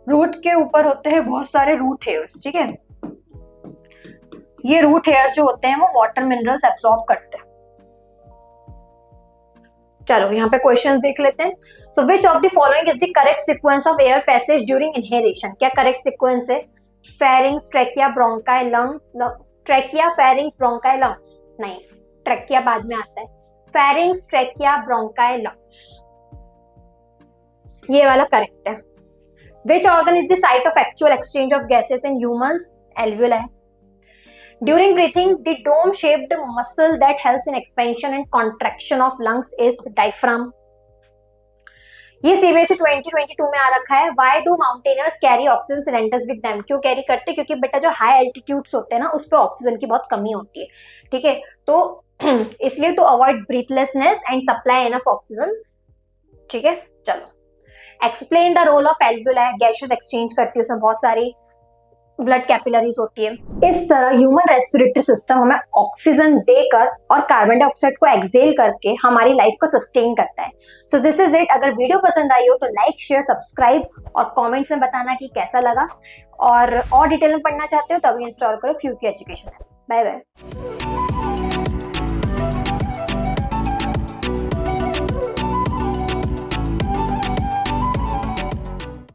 रूट के ऊपर होते हैं बहुत सारे रूट हेयर्स, ठीक है। ये रूट हेयर्स जो होते हैं वो वाटर मिनरल्स एब्सॉर्ब करते हैं। चलो यहाँ पे क्वेश्चंस देख लेते हैं। So which of the following is the correct sequence of air passage during inhalation? क्या करेक्ट सीक्वेंस है? Pharynx, trachea, bronchi, lungs. Trachea, pharynx, bronchi, lungs नहीं, ट्रैकिया बाद में आता है। फेरिंग्स, ट्रैकिया, ब्रोंकाई, लंग्स, ये वाला करेक्ट है। Which organ is the site of actual exchange of gases in humans? Alveoli है। During breathing, the dome-shaped muscle that helps in expansion and contraction of lungs is diaphragm. ये CBSE 2022 में आ रखा है। Why do mountaineers carry oxygen cylinders with them? क्यों कैरी करते? क्योंकि बेटा जो हाई एल्टीट्यूड्स होते हैं ना उस पर ऑक्सीजन की बहुत कमी होती है, ठीक है। तो इसलिए to avoid breathlessness and supply enough oxygen, ठीक है। चलो explain the role of alveoli. Gases exchange करती है, उसमें बहुत सारी ब्लड कैपिलरीज होती है। इस तरह ह्यूमन रेस्पिरेटरी सिस्टम हमें ऑक्सीजन देकर और कार्बन डाइऑक्साइड को एक्सेल करके हमारी लाइफ को सस्टेन करता है। So this is it. अगर वीडियो पसंद आई हो तो लाइक, शेयर, सब्सक्राइब और कमेंट्स में बताना कि कैसा लगा। और डिटेल में पढ़ना चाहते हो तो अभी इंस्टॉल करो फ्यूकी एजुकेशन ऐप। Bye bye.